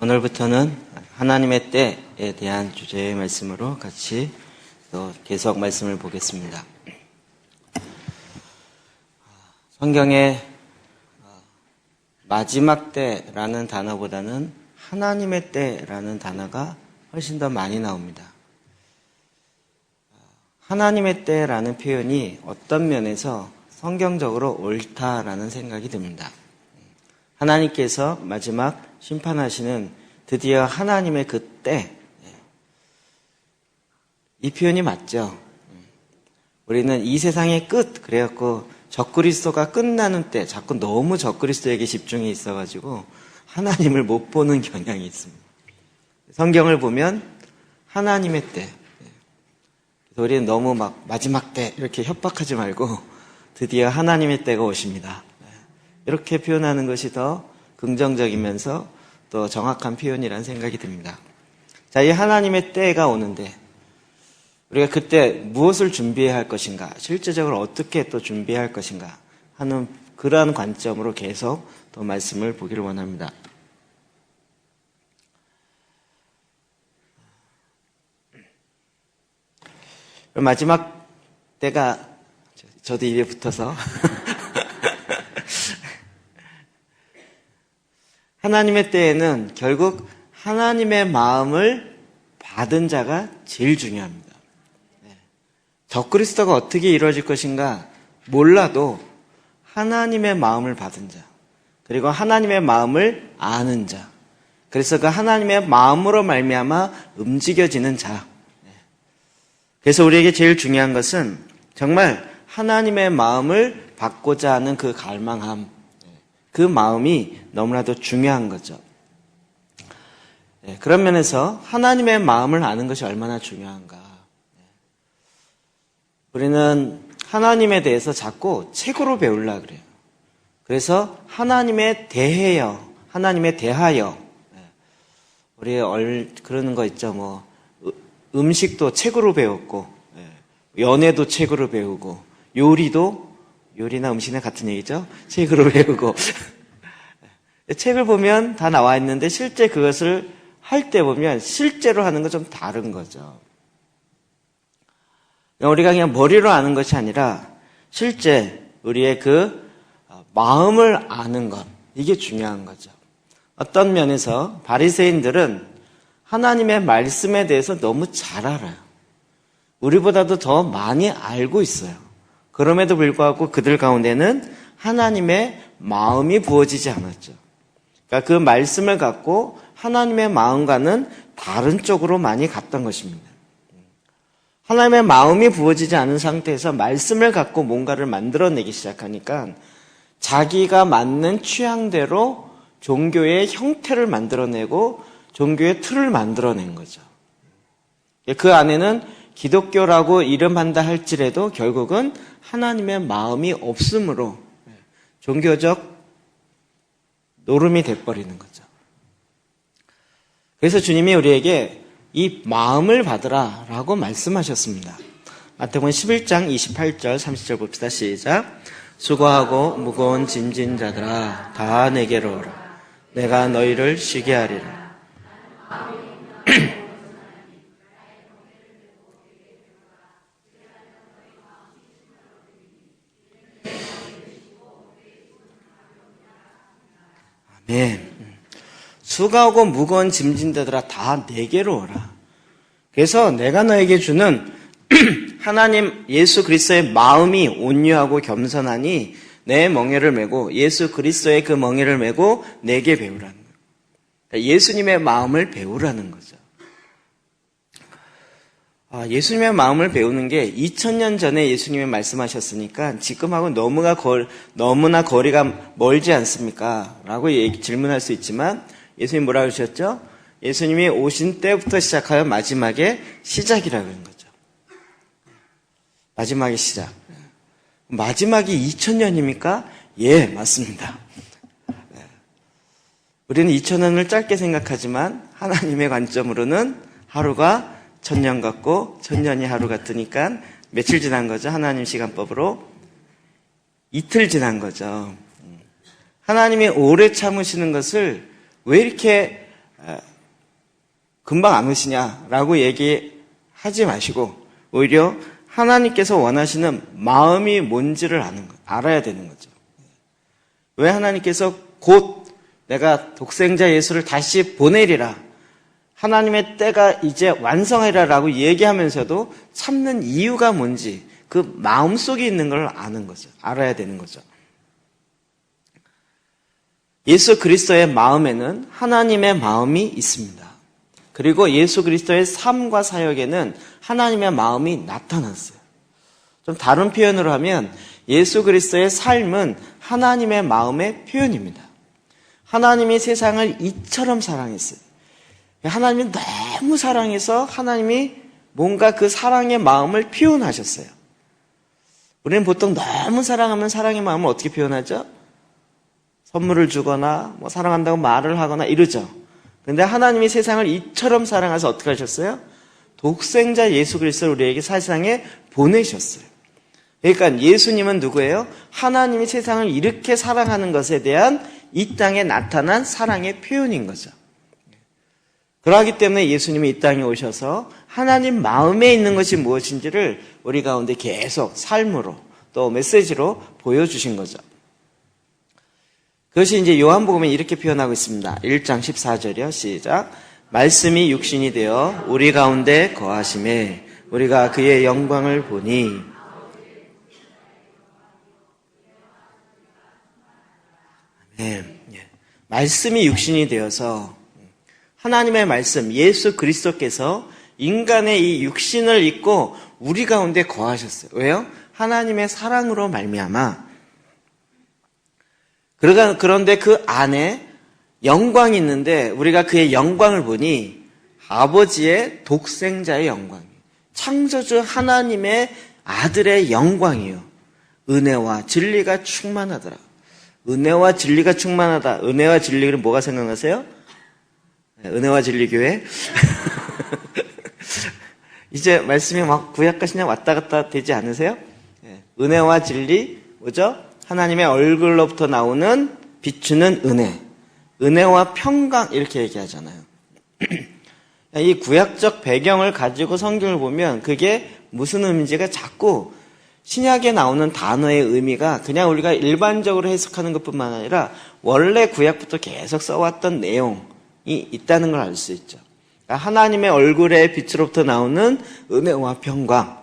오늘부터는 하나님의 때에 대한 주제의 말씀으로 같이 또 계속 말씀을 보겠습니다. 성경에 마지막 때라는 단어보다는 하나님의 때라는 단어가 훨씬 더 많이 나옵니다. 하나님의 때라는 표현이 어떤 면에서 성경적으로 옳다라는 생각이 듭니다. 하나님께서 마지막 심판하시는 드디어 하나님의 그 때, 이 표현이 맞죠. 우리는 이 세상의 끝, 그래갖고 적그리스도가 끝나는 때 자꾸 너무 적그리스도에게 집중이 있어가지고 하나님을 못 보는 경향이 있습니다. 성경을 보면 하나님의 때, 그래서 우리는 너무 막 마지막 때 이렇게 협박하지 말고 드디어 하나님의 때가 오십니다. 이렇게 표현하는 것이 더 긍정적이면서 또 정확한 표현이라는 생각이 듭니다. 자, 이 하나님의 때가 오는데 우리가 그때 무엇을 준비해야 할 것인가, 실제적으로 어떻게 또 준비해야 할 것인가 하는 그러한 관점으로 계속 또 말씀을 보기를 원합니다. 마지막 때가, 저도 입에 붙어서 하나님의 때에는 결국 하나님의 마음을 받은 자가 제일 중요합니다. 적그리스도가 어떻게 이루어질 것인가 몰라도 하나님의 마음을 받은 자, 그리고 하나님의 마음을 아는 자, 그래서 그 하나님의 마음으로 말미암아 움직여지는 자. 그래서 우리에게 제일 중요한 것은 정말 하나님의 마음을 받고자 하는 그 갈망함, 그 마음이 너무나도 중요한 거죠. 그런 면에서 하나님의 마음을 아는 것이 얼마나 중요한가. 우리는 하나님에 대해서 자꾸 책으로 배우려고 그래요. 그래서 하나님에 대하여, 우리 그러는 거 있죠. 음식도 책으로 배웠고, 연애도 책으로 배우고, 요리나 음식이나 같은 얘기죠. 책으로 배우고. 책을 보면 다 나와 있는데 실제 그것을 할 때 보면 실제로 하는 건 좀 다른 거죠. 우리가 그냥 머리로 아는 것이 아니라 실제 우리의 그 마음을 아는 것, 이게 중요한 거죠. 어떤 면에서 바리새인들은 하나님의 말씀에 대해서 너무 잘 알아요. 우리보다도 더 많이 알고 있어요. 그럼에도 불구하고 그들 가운데는 하나님의 마음이 부어지지 않았죠. 그러니까 그 말씀을 갖고 하나님의 마음과는 다른 쪽으로 많이 갔던 것입니다. 하나님의 마음이 부어지지 않은 상태에서 말씀을 갖고 뭔가를 만들어내기 시작하니까 자기가 맞는 취향대로 종교의 형태를 만들어내고 종교의 틀을 만들어낸 거죠. 그 안에는 기독교라고 이름한다 할지라도 결국은 하나님의 마음이 없으므로 종교적 노름이 돼버리는 거죠. 그래서 주님이 우리에게 이 마음을 받으라 라고 말씀하셨습니다. 마태복음 11장 28절 30절 봅시다. 시작. 수고하고 무거운 짐진 자들아 다 내게로 오라. 내가 너희를 쉬게 하리라. 아멘. 수고하고 무거운 짐진 자들아 다 내게로 오라. 그래서 내가 너에게 주는 하나님 예수 그리스도의 마음이 온유하고 겸손하니 내 멍에를 메고 예수 그리스도의 그 멍에를 메고 내게 배우라는 거예요. 그러니까 예수님의 마음을 배우라는 거죠. 예수님의 마음을 배우는 게 2000년 전에 예수님이 말씀하셨으니까 지금하고 너무나 거리가 멀지 않습니까? 라고 질문할 수 있지만 예수님이 뭐라고 하셨죠? 예수님이 오신 때부터 시작하여 마지막의 시작이라고 하는 거죠. 마지막의 시작. 마지막이 2000년입니까? 예, 맞습니다. 우리는 2000년을 짧게 생각하지만 하나님의 관점으로는 하루가 1000년 같고 1000년이 하루 같으니까 며칠 지난 거죠? 하나님 시간법으로 이틀 지난 거죠. 하나님이 오래 참으시는 것을 왜 이렇게 금방 안 오시냐라고 얘기하지 마시고 오히려 하나님께서 원하시는 마음이 뭔지를 알아야 되는 거죠. 왜 하나님께서 곧 내가 독생자 예수를 다시 보내리라, 하나님의 때가 이제 완성하리라라고 얘기하면서도 참는 이유가 뭔지 그 마음속에 있는 걸 아는 거죠. 알아야 되는 거죠. 예수 그리스도의 마음에는 하나님의 마음이 있습니다. 그리고 예수 그리스도의 삶과 사역에는 하나님의 마음이 나타났어요. 좀 다른 표현으로 하면 예수 그리스도의 삶은 하나님의 마음의 표현입니다. 하나님이 세상을 이처럼 사랑했어요. 하나님이 너무 사랑해서 하나님이 뭔가 그 사랑의 마음을 표현하셨어요. 우리는 보통 너무 사랑하면 사랑의 마음을 어떻게 표현하죠? 선물을 주거나 뭐 사랑한다고 말을 하거나 이러죠. 그런데 하나님이 세상을 이처럼 사랑해서 어떻게 하셨어요? 독생자 예수 그리스도를 우리에게 세상에 보내셨어요. 그러니까 예수님은 누구예요? 하나님이 세상을 이렇게 사랑하는 것에 대한 이 땅에 나타난 사랑의 표현인 거죠. 그러하기 때문에 예수님이 이 땅에 오셔서 하나님 마음에 있는 것이 무엇인지를 우리 가운데 계속 삶으로 또 메시지로 보여주신 거죠. 그것이 이제 요한복음에 이렇게 표현하고 있습니다. 1장 14절이요. 시작. 말씀이 육신이 되어 우리 가운데 거하심에 우리가 그의 영광을 보니. 네. 말씀이 육신이 되어서 하나님의 말씀, 예수 그리스도께서 인간의 이 육신을 입고 우리 가운데 거하셨어요. 왜요? 하나님의 사랑으로 말미암아. 그런데 그 안에 영광이 있는데 우리가 그의 영광을 보니 아버지의 독생자의 영광이에요. 창조주 하나님의 아들의 영광이에요. 은혜와 진리가 충만하더라. 은혜와 진리가 충만하다. 은혜와 진리는 뭐가 생각나세요? 은혜와 진리 교회. 이제 말씀이 막 구약과 신약 왔다 갔다 되지 않으세요? 은혜와 진리 뭐죠? 하나님의 얼굴로부터 나오는 비추는 은혜, 은혜와 평강 이렇게 얘기하잖아요. 이 구약적 배경을 가지고 성경을 보면 그게 무슨 의미인지가 자꾸 신약에 나오는 단어의 의미가 그냥 우리가 일반적으로 해석하는 것뿐만 아니라 원래 구약부터 계속 써왔던 내용이 있다는 걸 알 수 있죠. 그러니까 하나님의 얼굴의 빛으로부터 나오는 은혜와 평강,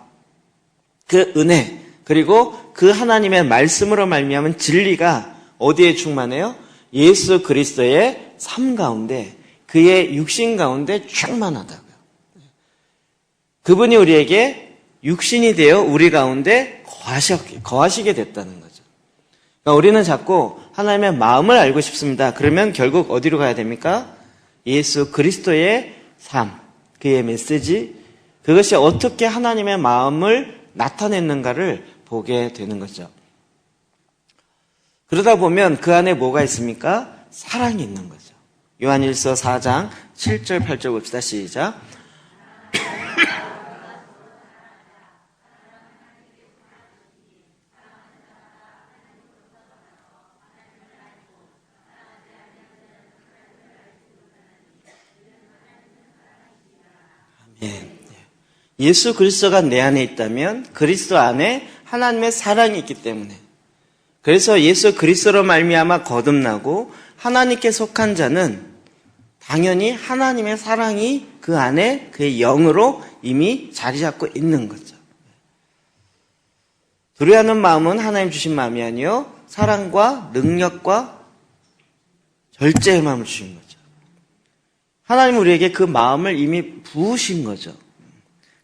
그 은혜, 그리고 그 하나님의 말씀으로 말미암은 진리가 어디에 충만해요? 예수 그리스도의 삶 가운데, 그의 육신 가운데 충만하다고요. 그분이 우리에게 육신이 되어 우리 가운데 거하시게 됐다는 거죠. 그러니까 우리는 자꾸 하나님의 마음을 알고 싶습니다. 그러면 결국 어디로 가야 됩니까? 예수 그리스도의 삶, 그의 메시지, 그것이 어떻게 하나님의 마음을 나타냈는가를 보게 되는 거죠. 그러다 보면 그 안에 뭐가 있습니까? 사랑이 있는 거죠. 요한일서 4장 7절 8절 봅시다. 시작. 예수 그리스도가 내 안에 있다면 그리스도 안에 하나님의 사랑이 있기 때문에, 그래서 예수 그리스도로 말미암아 거듭나고 하나님께 속한 자는 당연히 하나님의 사랑이 그 안에 그의 영으로 이미 자리 잡고 있는 거죠. 두려워하는 마음은 하나님 주신 마음이 아니요 사랑과 능력과 절제의 마음을 주신 거죠. 하나님 우리에게 그 마음을 이미 부으신 거죠.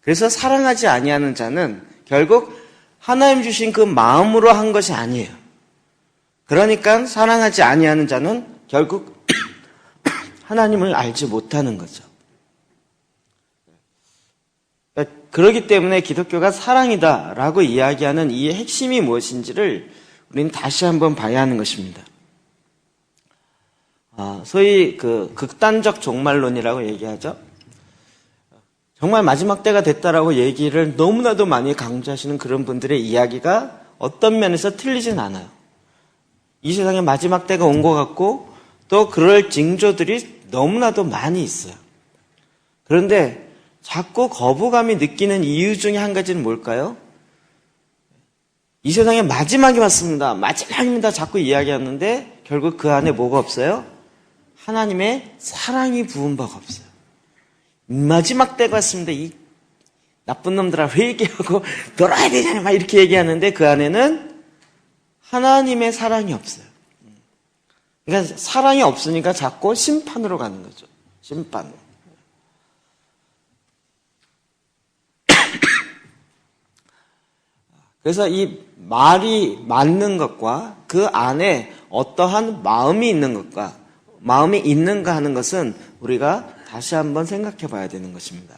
그래서 사랑하지 아니하는 자는 결국 하나님 주신 그 마음으로 한 것이 아니에요. 그러니까 사랑하지 아니하는 자는 결국 하나님을 알지 못하는 거죠. 그렇기 때문에 기독교가 사랑이다라고 이야기하는 이 핵심이 무엇인지를 우리는 다시 한번 봐야 하는 것입니다. 소위 그 극단적 종말론이라고 얘기하죠. 정말 마지막 때가 됐다라고 얘기를 너무나도 많이 강조하시는 그런 분들의 이야기가 어떤 면에서 틀리진 않아요. 이 세상에 마지막 때가 온 것 같고 또 그럴 징조들이 너무나도 많이 있어요. 그런데 자꾸 거부감이 느끼는 이유 중에 한 가지는 뭘까요? 이 세상의 마지막이 왔습니다. 마지막입니다. 자꾸 이야기하는데 결국 그 안에 뭐가 없어요? 하나님의 사랑이 부은 바가 없어요. 마지막 때가 왔습니다. 이 나쁜 놈들아 회개하고 돌아야 되잖아요. 막 이렇게 얘기하는데 그 안에는 하나님의 사랑이 없어요. 그러니까 사랑이 없으니까 자꾸 심판으로 가는 거죠. 심판으로. 그래서 이 말이 맞는 것과 그 안에 어떠한 마음이 있는 것과 마음이 있는가 하는 것은 우리가 다시 한번 생각해 봐야 되는 것입니다.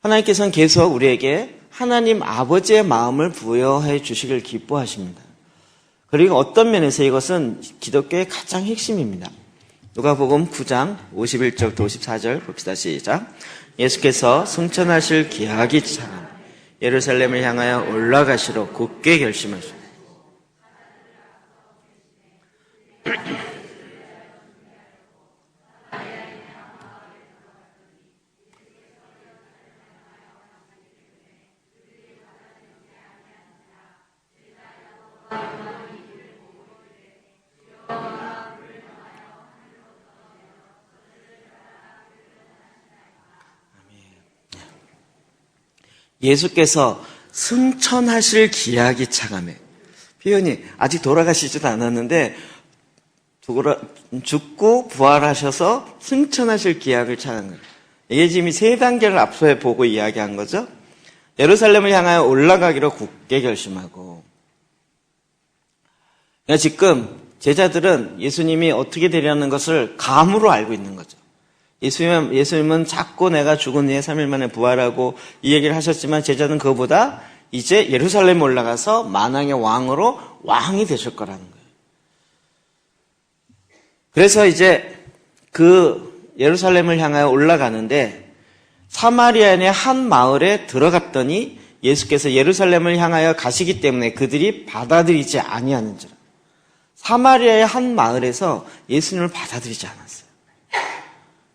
하나님께서는 계속 우리에게 하나님 아버지의 마음을 부여해 주시길 기뻐하십니다. 그리고 어떤 면에서 이것은 기독교의 가장 핵심입니다. 누가복음 9장 51절부터 54절 봅시다. 시작. 예수께서 승천하실 기약이 차감 예루살렘을 향하여 올라가시러 굳게 결심하시고 예수께서 승천하실 기약이 차감해. 표현이 아직 돌아가시지도 않았는데 죽고 부활하셔서 승천하실 기약을 차감한 거예요. 이게 지금 세 단계를 앞서에 보고 이야기한 거죠. 예루살렘을 향하여 올라가기로 굳게 결심하고. 그러니까 지금 제자들은 예수님이 어떻게 되려는 것을 감으로 알고 있는 거죠. 예수님은 자꾸 내가 죽은 후에 3일 만에 부활하고 이 얘기를 하셨지만 제자는 그거보다 이제 예루살렘에 올라가서 만왕의 왕으로 왕이 되실 거라는 거예요. 그래서 이제 그 예루살렘을 향하여 올라가는데 사마리아인의 한 마을에 들어갔더니 예수께서 예루살렘을 향하여 가시기 때문에 그들이 받아들이지 아니하는지라. 사마리아의 한 마을에서 예수님을 받아들이지 않았어요.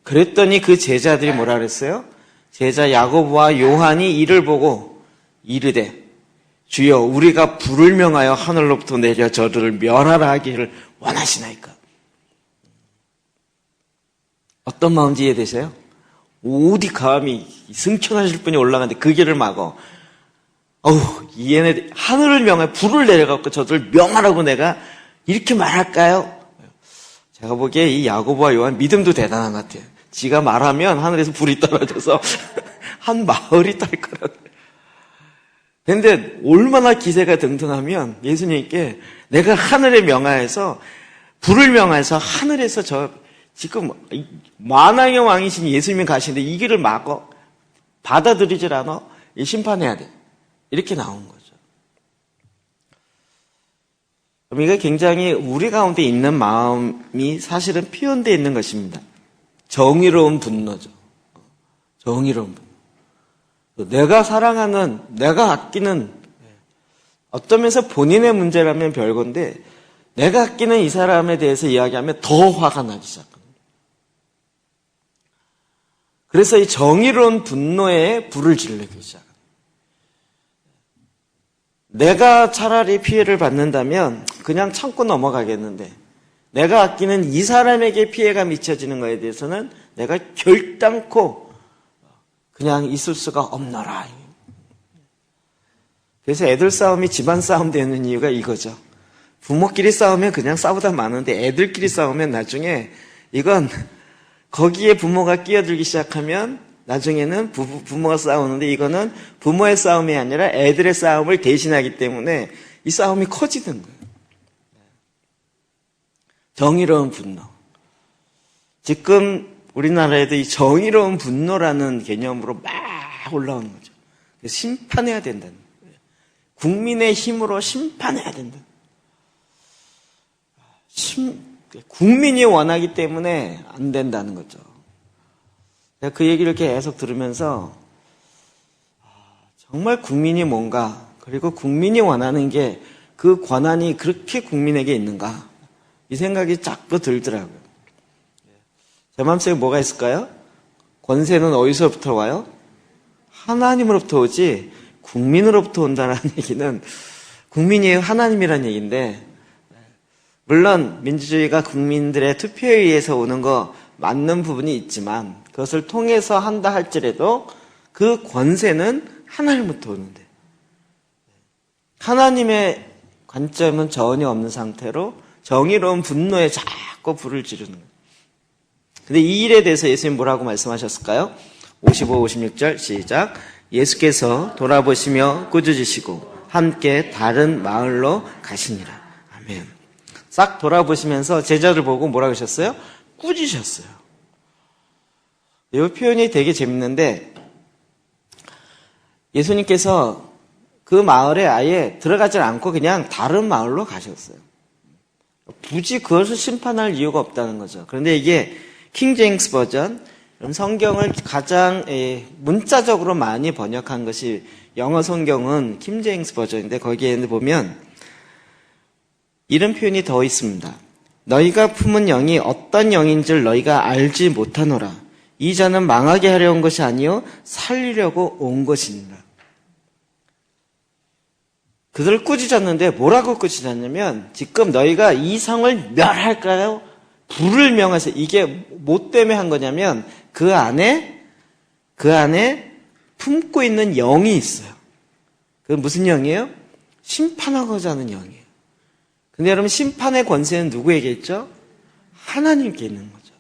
그랬더니 그 제자들이 뭐라 그랬어요? 제자 야고보와 요한이 이를 보고 이르되 주여 우리가 불을 명하여 하늘로부터 내려 저들을 멸하라 하기를 원하시나이까? 어떤 마음인지 이해되세요? 어디 감히 승천하실 분이 올라가는데 그 길을 막어. 얘네 하늘을 명하여 불을 내려갖고 저들을 명하라고 내가 이렇게 말할까요? 제가 보기에 이 야고보와 요한 믿음도 대단한 것 같아요. 지가 말하면 하늘에서 불이 떨어져서 한 마을이 딸 거라고. 그런데 얼마나 기세가 등등하면 예수님께 내가 하늘에 명하여서 불을 명하여서 하늘에서 지금 만왕의 왕이신 예수님이 가시는데 이 길을 막어 받아들이질 않아 심판해야 돼. 이렇게 나온 거죠. 그럼 이게 굉장히 우리 가운데 있는 마음이 사실은 표현되어 있는 것입니다. 정의로운 분노죠. 정의로운 분노. 내가 사랑하는, 내가 아끼는, 어떤 면에서 본인의 문제라면 별건데 내가 아끼는 이 사람에 대해서 이야기하면 더 화가 나기 시작합니다. 그래서 이 정의로운 분노에 불을 지르기 시작합니다. 내가 차라리 피해를 받는다면 그냥 참고 넘어가겠는데 내가 아끼는 이 사람에게 피해가 미쳐지는 것에 대해서는 내가 결단코 그냥 있을 수가 없노라. 그래서 애들 싸움이 집안 싸움 되는 이유가 이거죠. 부모끼리 싸우면 그냥 싸우다 마는데 애들끼리 싸우면 나중에 이건 거기에 부모가 끼어들기 시작하면 나중에는 부모가 싸우는데 이거는 부모의 싸움이 아니라 애들의 싸움을 대신하기 때문에 이 싸움이 커지는 거예요. 정의로운 분노. 지금 우리나라에도 이 정의로운 분노라는 개념으로 막 올라오는 거죠. 심판해야 된다는 거예요. 국민의 힘으로 심판해야 된다. 국민이 원하기 때문에 안 된다는 거죠. 제가 그 얘기를 계속 들으면서 정말 국민이 뭔가 그리고 국민이 원하는 게 그 권한이 그렇게 국민에게 있는가? 이 생각이 자꾸 들더라고요. 제 마음속에 뭐가 있을까요? 권세는 어디서부터 와요? 하나님으로부터 오지 국민으로부터 온다는 얘기는 국민이 하나님이라는 얘기인데, 물론 민주주의가 국민들의 투표에 의해서 오는 거 맞는 부분이 있지만 그것을 통해서 한다 할지라도 그 권세는 하나님부터 오는데, 하나님의 관점은 전혀 없는 상태로 정의로운 분노에 자꾸 불을 지르는 거예요. 근데 이 일에 대해서 예수님 뭐라고 말씀하셨을까요? 55, 56절 시작. 예수께서 돌아보시며 꾸짖으시고 함께 다른 마을로 가시니라. 아멘. 싹 돌아보시면서 제자를 보고 뭐라고 하셨어요? 꾸짖으셨어요. 이 표현이 되게 재밌는데, 예수님께서 그 마을에 아예 들어가지 않고 그냥 다른 마을로 가셨어요. 굳이 그것을 심판할 이유가 없다는 거죠. 그런데 이게 킹 제임스 버전, 성경을 가장 문자적으로 많이 번역한 것이 영어 성경은 킹 제임스 버전인데, 거기에 보면 이런 표현이 더 있습니다. 너희가 품은 영이 어떤 영인 줄 너희가 알지 못하노라. 이 자는 망하게 하려 온 것이 아니요 살리려고 온 것이니라. 그들을 꾸짖었는데 뭐라고 꾸짖었냐면, 지금 너희가 이 성을 멸할까요? 불을 명해서, 이게 뭐 때문에 한 거냐면 그 안에 품고 있는 영이 있어요. 그건 무슨 영이에요? 심판하고자 하는 영이에요. 근데 여러분, 심판의 권세는 누구에게 있죠? 하나님께 있는 거죠.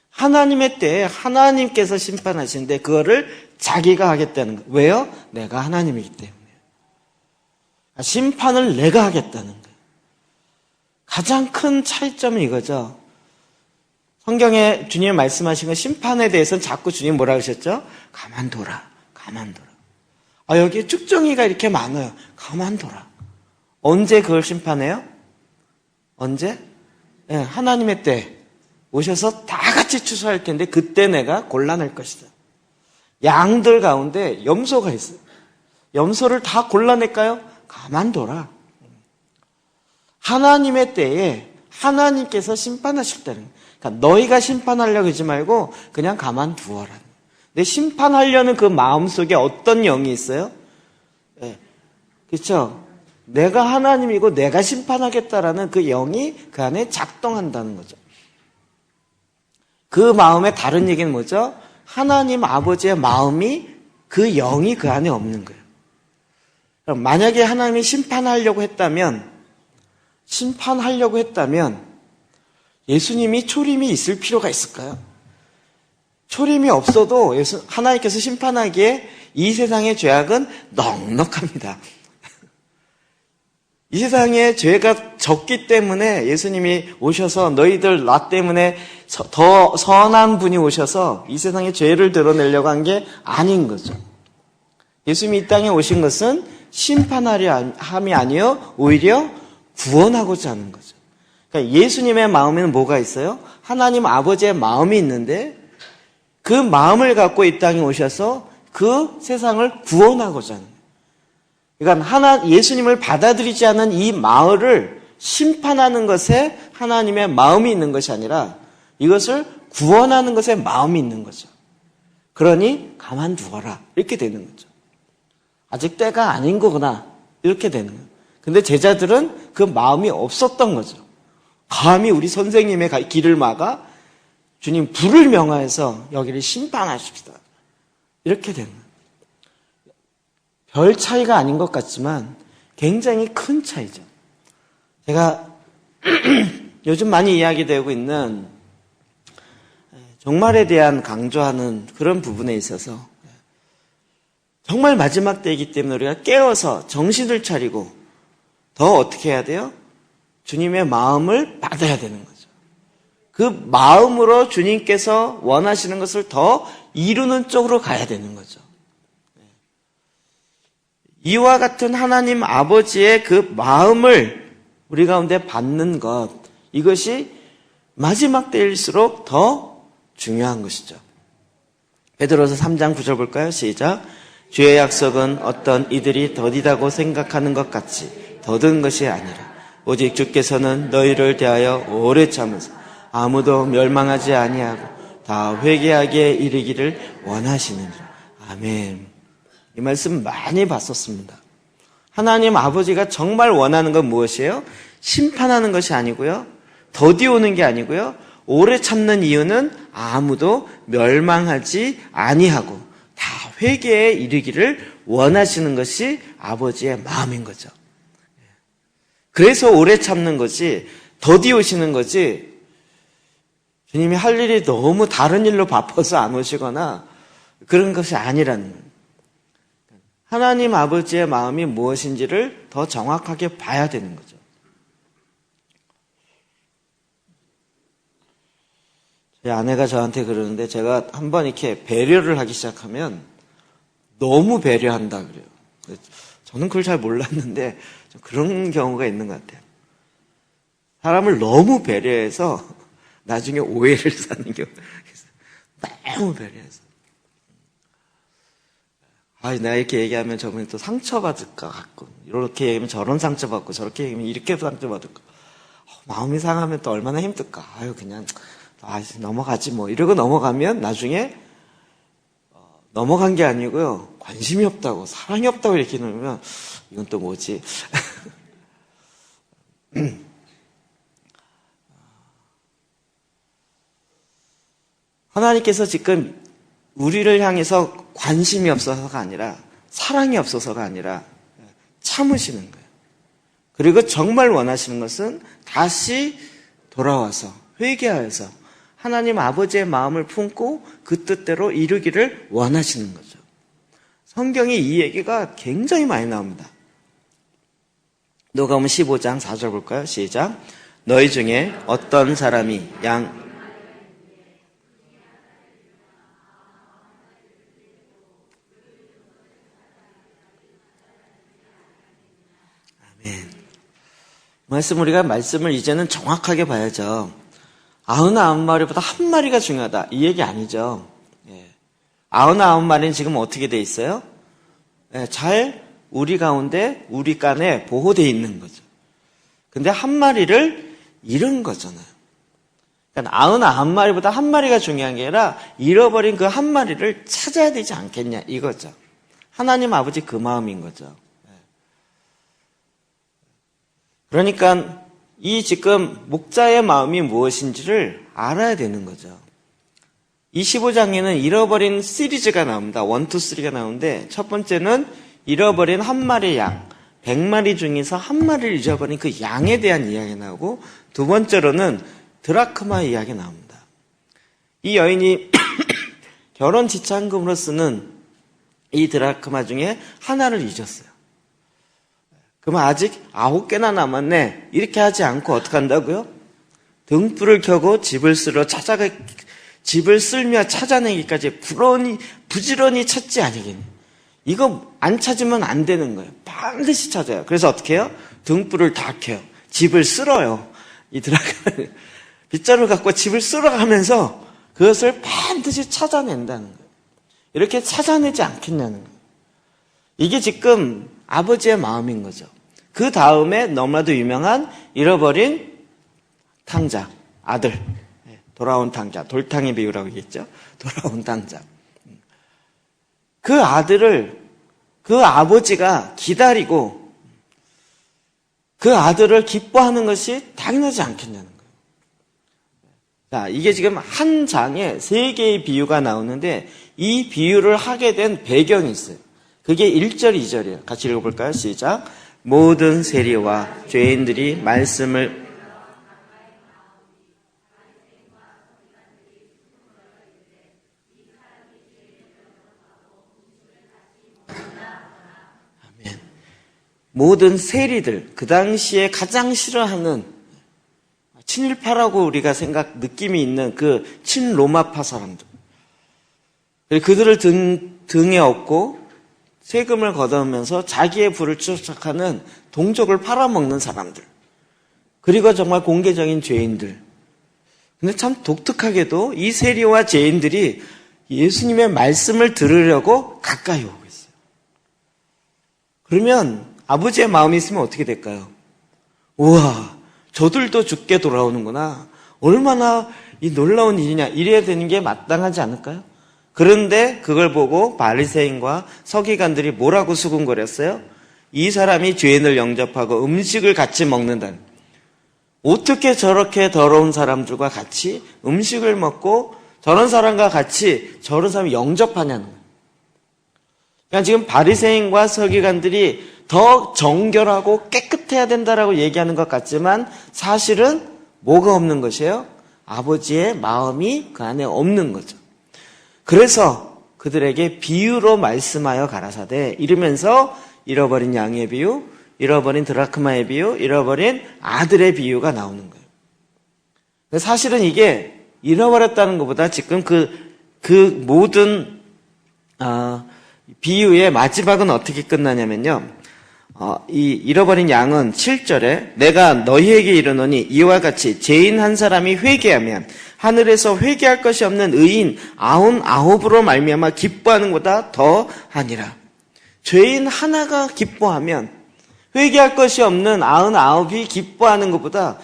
하나님의 때에 하나님께서 심판하시는데 그거를 자기가 하겠다는 거예요. 왜요? 내가 하나님이기 때문에. 심판을 내가 하겠다는 거예요. 가장 큰 차이점은 이거죠. 성경에 주님이 말씀하신 건 심판에 대해서는 자꾸 주님 뭐라고 하셨죠? 가만둬라, 가만둬라. 여기 쭉정이가 이렇게 많아요. 가만둬라. 언제 그걸 심판해요? 언제? 네, 하나님의 때 오셔서 다 같이 추수할 텐데 그때 내가 골라낼 것이다. 양들 가운데 염소가 있어요. 염소를 다 골라낼까요? 가만둬라. 하나님의 때에 하나님께서 심판하실 때는, 그러니까 너희가 심판하려고 하지 말고 그냥 가만두어라. 근데 심판하려는 그 마음속에 어떤 영이 있어요? 네. 그렇죠? 내가 하나님이고 내가 심판하겠다라는 그 영이 그 안에 작동한다는 거죠. 그 마음의 다른 얘기는 뭐죠? 하나님 아버지의 마음이, 그 영이 그 안에 없는 거예요. 그럼 만약에 하나님이 심판하려고 했다면 예수님이 초림이 있을 필요가 있을까요? 초림이 없어도 하나님께서 심판하기에 이 세상의 죄악은 넉넉합니다. 이 세상에 죄가 적기 때문에 예수님이 오셔서 너희들 나 때문에 더 선한 분이 오셔서 이 세상의 죄를 드러내려고 한 게 아닌 거죠. 예수님이 이 땅에 오신 것은 심판하려 함이 아니요 오히려 구원하고자 하는 거죠. 그러니까 예수님의 마음에는 뭐가 있어요? 하나님 아버지의 마음이 있는데 그 마음을 갖고 이 땅에 오셔서 그 세상을 구원하고자 하는 거예요. 그러니까 예수님을 받아들이지 않은 이 마을을 심판하는 것에 하나님의 마음이 있는 것이 아니라 이것을 구원하는 것에 마음이 있는 거죠. 그러니 가만두어라, 이렇게 되는 거죠. 아직 때가 아닌 거구나, 이렇게 되는 거예요. 근데 제자들은 그 마음이 없었던 거죠. 감히 우리 선생님의 길을 막아 주님 불을 명하여서 여기를 심판하십시다, 이렇게 되는 거예요. 별 차이가 아닌 것 같지만 굉장히 큰 차이죠. 제가 요즘 많이 이야기되고 있는 종말에 대한 강조하는 그런 부분에 있어서 정말 마지막 때이기 때문에 우리가 깨어서 정신을 차리고 더 어떻게 해야 돼요? 주님의 마음을 받아야 되는 거죠. 그 마음으로 주님께서 원하시는 것을 더 이루는 쪽으로 가야 되는 거죠. 이와 같은 하나님 아버지의 그 마음을 우리 가운데 받는 것, 이것이 마지막 때일수록 더 중요한 것이죠. 베드로서 3장 9절 볼까요? 시작. 주의 약속은 어떤 이들이 더디다고 생각하는 것 같이 더딘 것이 아니라 오직 주께서는 너희를 대하여 오래 참으사 아무도 멸망하지 아니하고 다 회개하게 이르기를 원하시느니라. 아멘. 이 말씀 많이 봤었습니다. 하나님 아버지가 정말 원하는 건 무엇이에요? 심판하는 것이 아니고요, 더디 오는 게 아니고요, 오래 참는 이유는 아무도 멸망하지 아니하고 다 회개에 이르기를 원하시는 것이 아버지의 마음인 거죠. 그래서 오래 참는 거지, 더디 오시는 거지, 주님이 할 일이 너무 다른 일로 바빠서 안 오시거나 그런 것이 아니라는 거예요. 하나님 아버지의 마음이 무엇인지를 더 정확하게 봐야 되는 거죠. 제 아내가 저한테 그러는데, 제가 한번 이렇게 배려를 하기 시작하면 너무 배려한다 그래요. 저는 그걸 잘 몰랐는데 좀 그런 경우가 있는 것 같아요. 사람을 너무 배려해서 나중에 오해를 사는 경우. 너무 배려해서. 내가 이렇게 얘기하면 저분이 또 상처받을 것 같고, 이렇게 얘기하면 저런 상처받고, 저렇게 얘기하면 이렇게 상처받을 것. 마음이 상하면 또 얼마나 힘들까. 그냥 넘어가지 뭐 이러고 넘어가면 나중에 넘어간 게 아니고요, 관심이 없다고, 사랑이 없다고 이렇게 놓으면 이건 또 뭐지? 하나님께서 지금 우리를 향해서 관심이 없어서가 아니라, 사랑이 없어서가 아니라 참으시는 거예요. 그리고 정말 원하시는 것은 다시 돌아와서 회개하여서 하나님 아버지의 마음을 품고 그 뜻대로 이루기를 원하시는 거죠. 성경에 이 얘기가 굉장히 많이 나옵니다. 누가복음 15장 4절 볼까요? 시작. 너희 중에 어떤 사람이 말씀을 이제는 정확하게 봐야죠. 99마리보다 한 마리가 중요하다, 이 얘기 아니죠. 99마리는 지금 어떻게 돼 있어요? 잘 우리 가운데, 우리 간에 보호되어 있는 거죠. 근데 한 마리를 잃은 거잖아요. 그러니까 99마리보다 한 마리가 중요한 게 아니라 잃어버린 그 한 마리를 찾아야 되지 않겠냐, 이거죠. 하나님 아버지 그 마음인 거죠. 그러니까 이 지금 목자의 마음이 무엇인지를 알아야 되는 거죠. 이 15장에는 잃어버린 시리즈가 나옵니다. 1, 2, 3가 나오는데, 첫 번째는 잃어버린 한 마리 양, 100마리 중에서 한 마리를 잊어버린 그 양에 대한 이야기가 나오고, 두 번째로는 드라크마 이야기가 나옵니다. 이 여인이 결혼 지참금으로 쓰는 이 드라크마 중에 하나를 잊었어요. 그러면 아직 9개나 남았네, 이렇게 하지 않고 어떻게 한다고요? 등불을 켜고 집을 쓸며 찾아내기까지 부지런히 찾지 아니겠니? 이거 안 찾으면 안 되는 거예요. 반드시 찾아요. 그래서 어떻게 해요? 등불을 다 켜요. 집을 쓸어요. 이 드라크마를 빗자루를 갖고 집을 쓸어가면서 그것을 반드시 찾아낸다는 거예요. 이렇게 찾아내지 않겠냐는 거예요. 이게 지금 아버지의 마음인 거죠. 그 다음에 너무나도 유명한 잃어버린 탕자, 아들, 돌아온 탕자, 돌탕의 비유라고 얘기했죠. 돌아온 탕자. 그 아들을 그 아버지가 기다리고 그 아들을 기뻐하는 것이 당연하지 않겠냐는 거예요. 자, 이게 지금 한 장에 3개의 비유가 나오는데, 이 비유를 하게 된 배경이 있어요. 그게 1절, 2절이에요. 같이 읽어볼까요? 시작. 모든 세리와 죄인들이 말씀을 아멘. 모든 세리들, 그 당시에 가장 싫어하는 친일파라고 우리가 느낌이 있는 그 친로마파 사람들, 그들을 등에 업고 세금을 걷어오면서 자기의 부를 쫓아가는 동족을 팔아먹는 사람들, 그리고 정말 공개적인 죄인들. 근데 참 독특하게도 이 세리와 죄인들이 예수님의 말씀을 들으려고 가까이 오고 있어요. 그러면 아버지의 마음이 있으면 어떻게 될까요? 우와, 저들도 죽게 돌아오는구나. 얼마나 이 놀라운 일이냐. 이래야 되는 게 마땅하지 않을까요? 그런데 그걸 보고 바리새인과 서기관들이 뭐라고 수군거렸어요? 이 사람이 죄인을 영접하고 음식을 같이 먹는다는. 어떻게 저렇게 더러운 사람들과 같이 음식을 먹고 저런 사람과 같이 저런 사람을 영접하냐는 거예요. 그러니까 지금 바리새인과 서기관들이 더 정결하고 깨끗해야 된다라고 얘기하는 것 같지만 사실은 뭐가 없는 것이에요? 아버지의 마음이 그 안에 없는 거죠. 그래서 그들에게 비유로 말씀하여 가라사대 이러면서 잃어버린 양의 비유, 잃어버린 드라크마의 비유, 잃어버린 아들의 비유가 나오는 거예요. 사실은 이게 잃어버렸다는 것보다 지금 그 모든 비유의 마지막은 어떻게 끝나냐면요. 이 잃어버린 양은 7절에 내가 너희에게 이르노니 이와 같이 죄인 한 사람이 회개하면 하늘에서 회개할 것이 없는 의인 99으로 말미암아 기뻐하는 것보다 더 하니라. 죄인 하나가 기뻐하면 회개할 것이 없는 99이 기뻐하는 것보다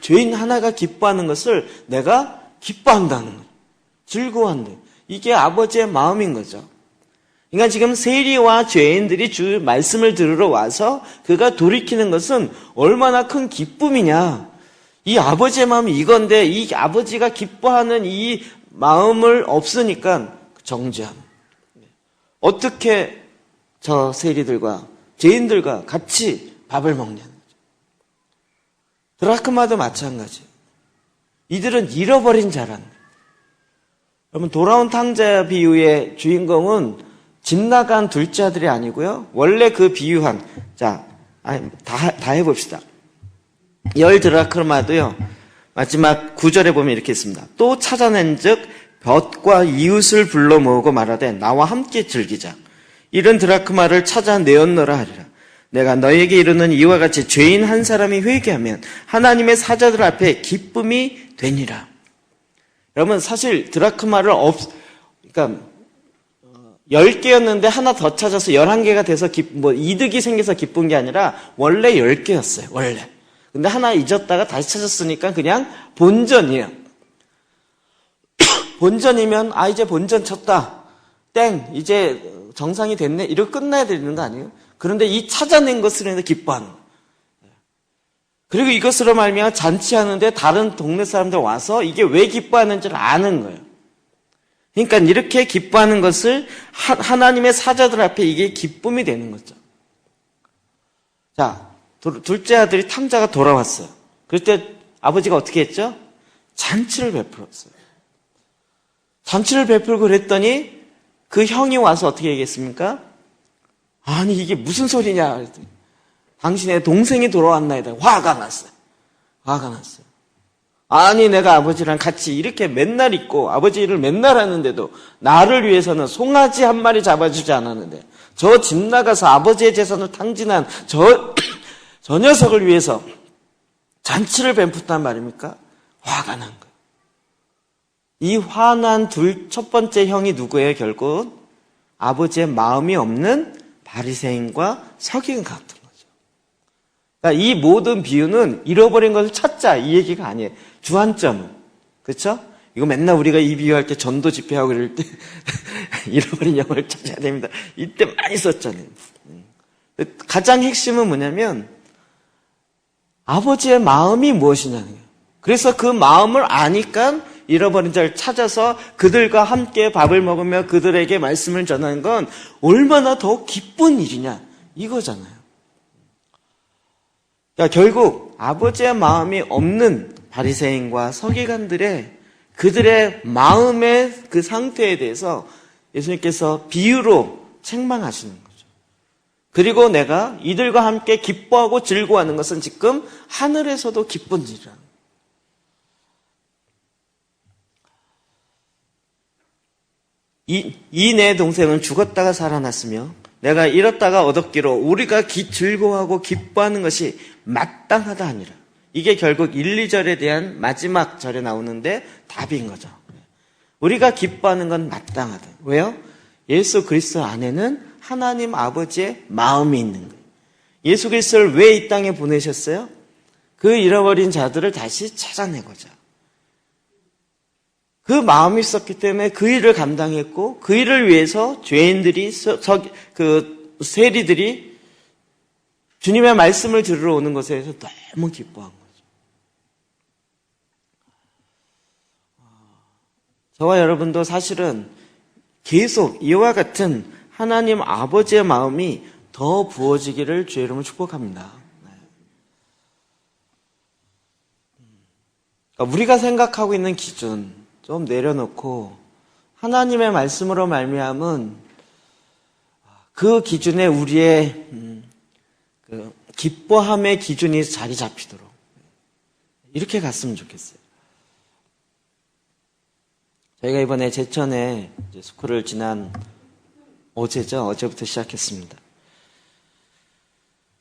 죄인 하나가 기뻐하는 것을 내가 기뻐한다는 거예요. 즐거워한다. 이게 아버지의 마음인 거죠. 그러니까 지금 세리와 죄인들이 주 말씀을 들으러 와서 그가 돌이키는 것은 얼마나 큰 기쁨이냐. 이 아버지의 마음이 이건데 이 아버지가 기뻐하는 이 마음을 없으니까 정죄함. 어떻게 저 세리들과 죄인들과 같이 밥을 먹냐는 거죠. 드라크마도 마찬가지. 이들은 잃어버린 자란. 여러분 돌아온 탕자 비유의 주인공은 집 나간 둘째 아들이 아니고요. 원래 그 비유한 다 해봅시다. 10드라크마도요. 마지막 9절에 보면 이렇게 있습니다. 또 찾아낸즉 볕과 이웃을 불러 모으고 말하되 나와 함께 즐기자. 이런 드라크마를 찾아내었노라 하리라. 내가 너에게 이르는 이와 같이 죄인 한 사람이 회개하면 하나님의 사자들 앞에 기쁨이 되니라. 여러분 사실 드라크마를 그러니까 10개였는데 하나 더 찾아서 11개가 돼서 이득이 생겨서 기쁜 게 아니라 원래 10개였어요. 원래. 근데 하나 잊었다가 다시 찾았으니까 그냥 본전이에요. 본전이면 이제 본전 쳤다. 땡. 이제 정상이 됐네. 이렇게 끝나야 되는 거 아니에요? 그런데 이 찾아낸 것으로 인해 기뻐하는 거예요. 그리고 이것으로 말미암아 잔치하는데 다른 동네 사람들 와서 이게 왜 기뻐하는지를 아는 거예요. 그러니까 이렇게 기뻐하는 것을 하나님의 사자들 앞에 이게 기쁨이 되는 거죠. 자, 둘째 아들이 탕자가 돌아왔어요. 그럴 때 아버지가 어떻게 했죠? 잔치를 베풀었어요. 잔치를 베풀고 그랬더니 그 형이 와서 어떻게 얘기했습니까? 아니 이게 무슨 소리냐 그랬더니 당신의 동생이 돌아왔나이다. 화가 났어요. 화가 났어요. 아니 내가 아버지랑 같이 이렇게 맨날 있고 아버지를 맨날 하는데도 나를 위해서는 송아지 한 마리 잡아주지 않았는데 저 집 나가서 아버지의 재산을 탕진한 저 녀석을 위해서 잔치를 베풀단 말입니까? 화가 난 거예요. 이 화난 첫 번째 형이 누구예요? 결국 아버지의 마음이 없는 바리새인과 서기관 같은 거죠. 그러니까 이 모든 비유는 잃어버린 것을 찾자 이 얘기가 아니에요. 주안점은. 그렇죠? 이거 맨날 우리가 이 비유할 때 전도 집회하고 그럴 때 잃어버린 영혼을 찾아야 됩니다. 이때 많이 썼잖아요. 가장 핵심은 뭐냐면 아버지의 마음이 무엇이냐는 거예요. 그래서 그 마음을 아니까 잃어버린 자를 찾아서 그들과 함께 밥을 먹으며 그들에게 말씀을 전하는 건 얼마나 더 기쁜 일이냐 이거잖아요. 그러니까 결국 아버지의 마음이 없는 바리새인과 서기관들의 그들의 마음의 그 상태에 대해서 예수님께서 비유로 책망하시는 거죠. 그리고 내가 이들과 함께 기뻐하고 즐거워하는 것은 지금 하늘에서도 기쁜 일이라. 이 내 동생은 죽었다가 살아났으며 내가 잃었다가 얻었기로 우리가 즐거워하고 기뻐하는 것이 마땅하다 하니라. 이게 결국 1, 2절에 대한 마지막 절에 나오는데 답인 거죠. 우리가 기뻐하는 건 마땅하다. 왜요? 예수 그리스도 안에는 하나님 아버지의 마음이 있는 거예요. 예수 그리스도를 왜 이 땅에 보내셨어요? 그 잃어버린 자들을 다시 찾아내고자. 그 마음이 있었기 때문에 그 일을 감당했고 그 일을 위해서 죄인들이 세리들이 주님의 말씀을 들으러 오는 것에 대해서 너무 기뻐한 거죠. 저와 여러분도 사실은 계속 이와 같은 하나님 아버지의 마음이 더 부어지기를 주의 이름으로 축복합니다. 그러니까 우리가 생각하고 있는 기준 좀 내려놓고 하나님의 말씀으로 말미암은 그 기준에 우리의 그 기뻐함의 기준이 자리 잡히도록 이렇게 갔으면 좋겠어요. 저희가 이번에 제천에 스쿨을 지난 어제부터 시작했습니다.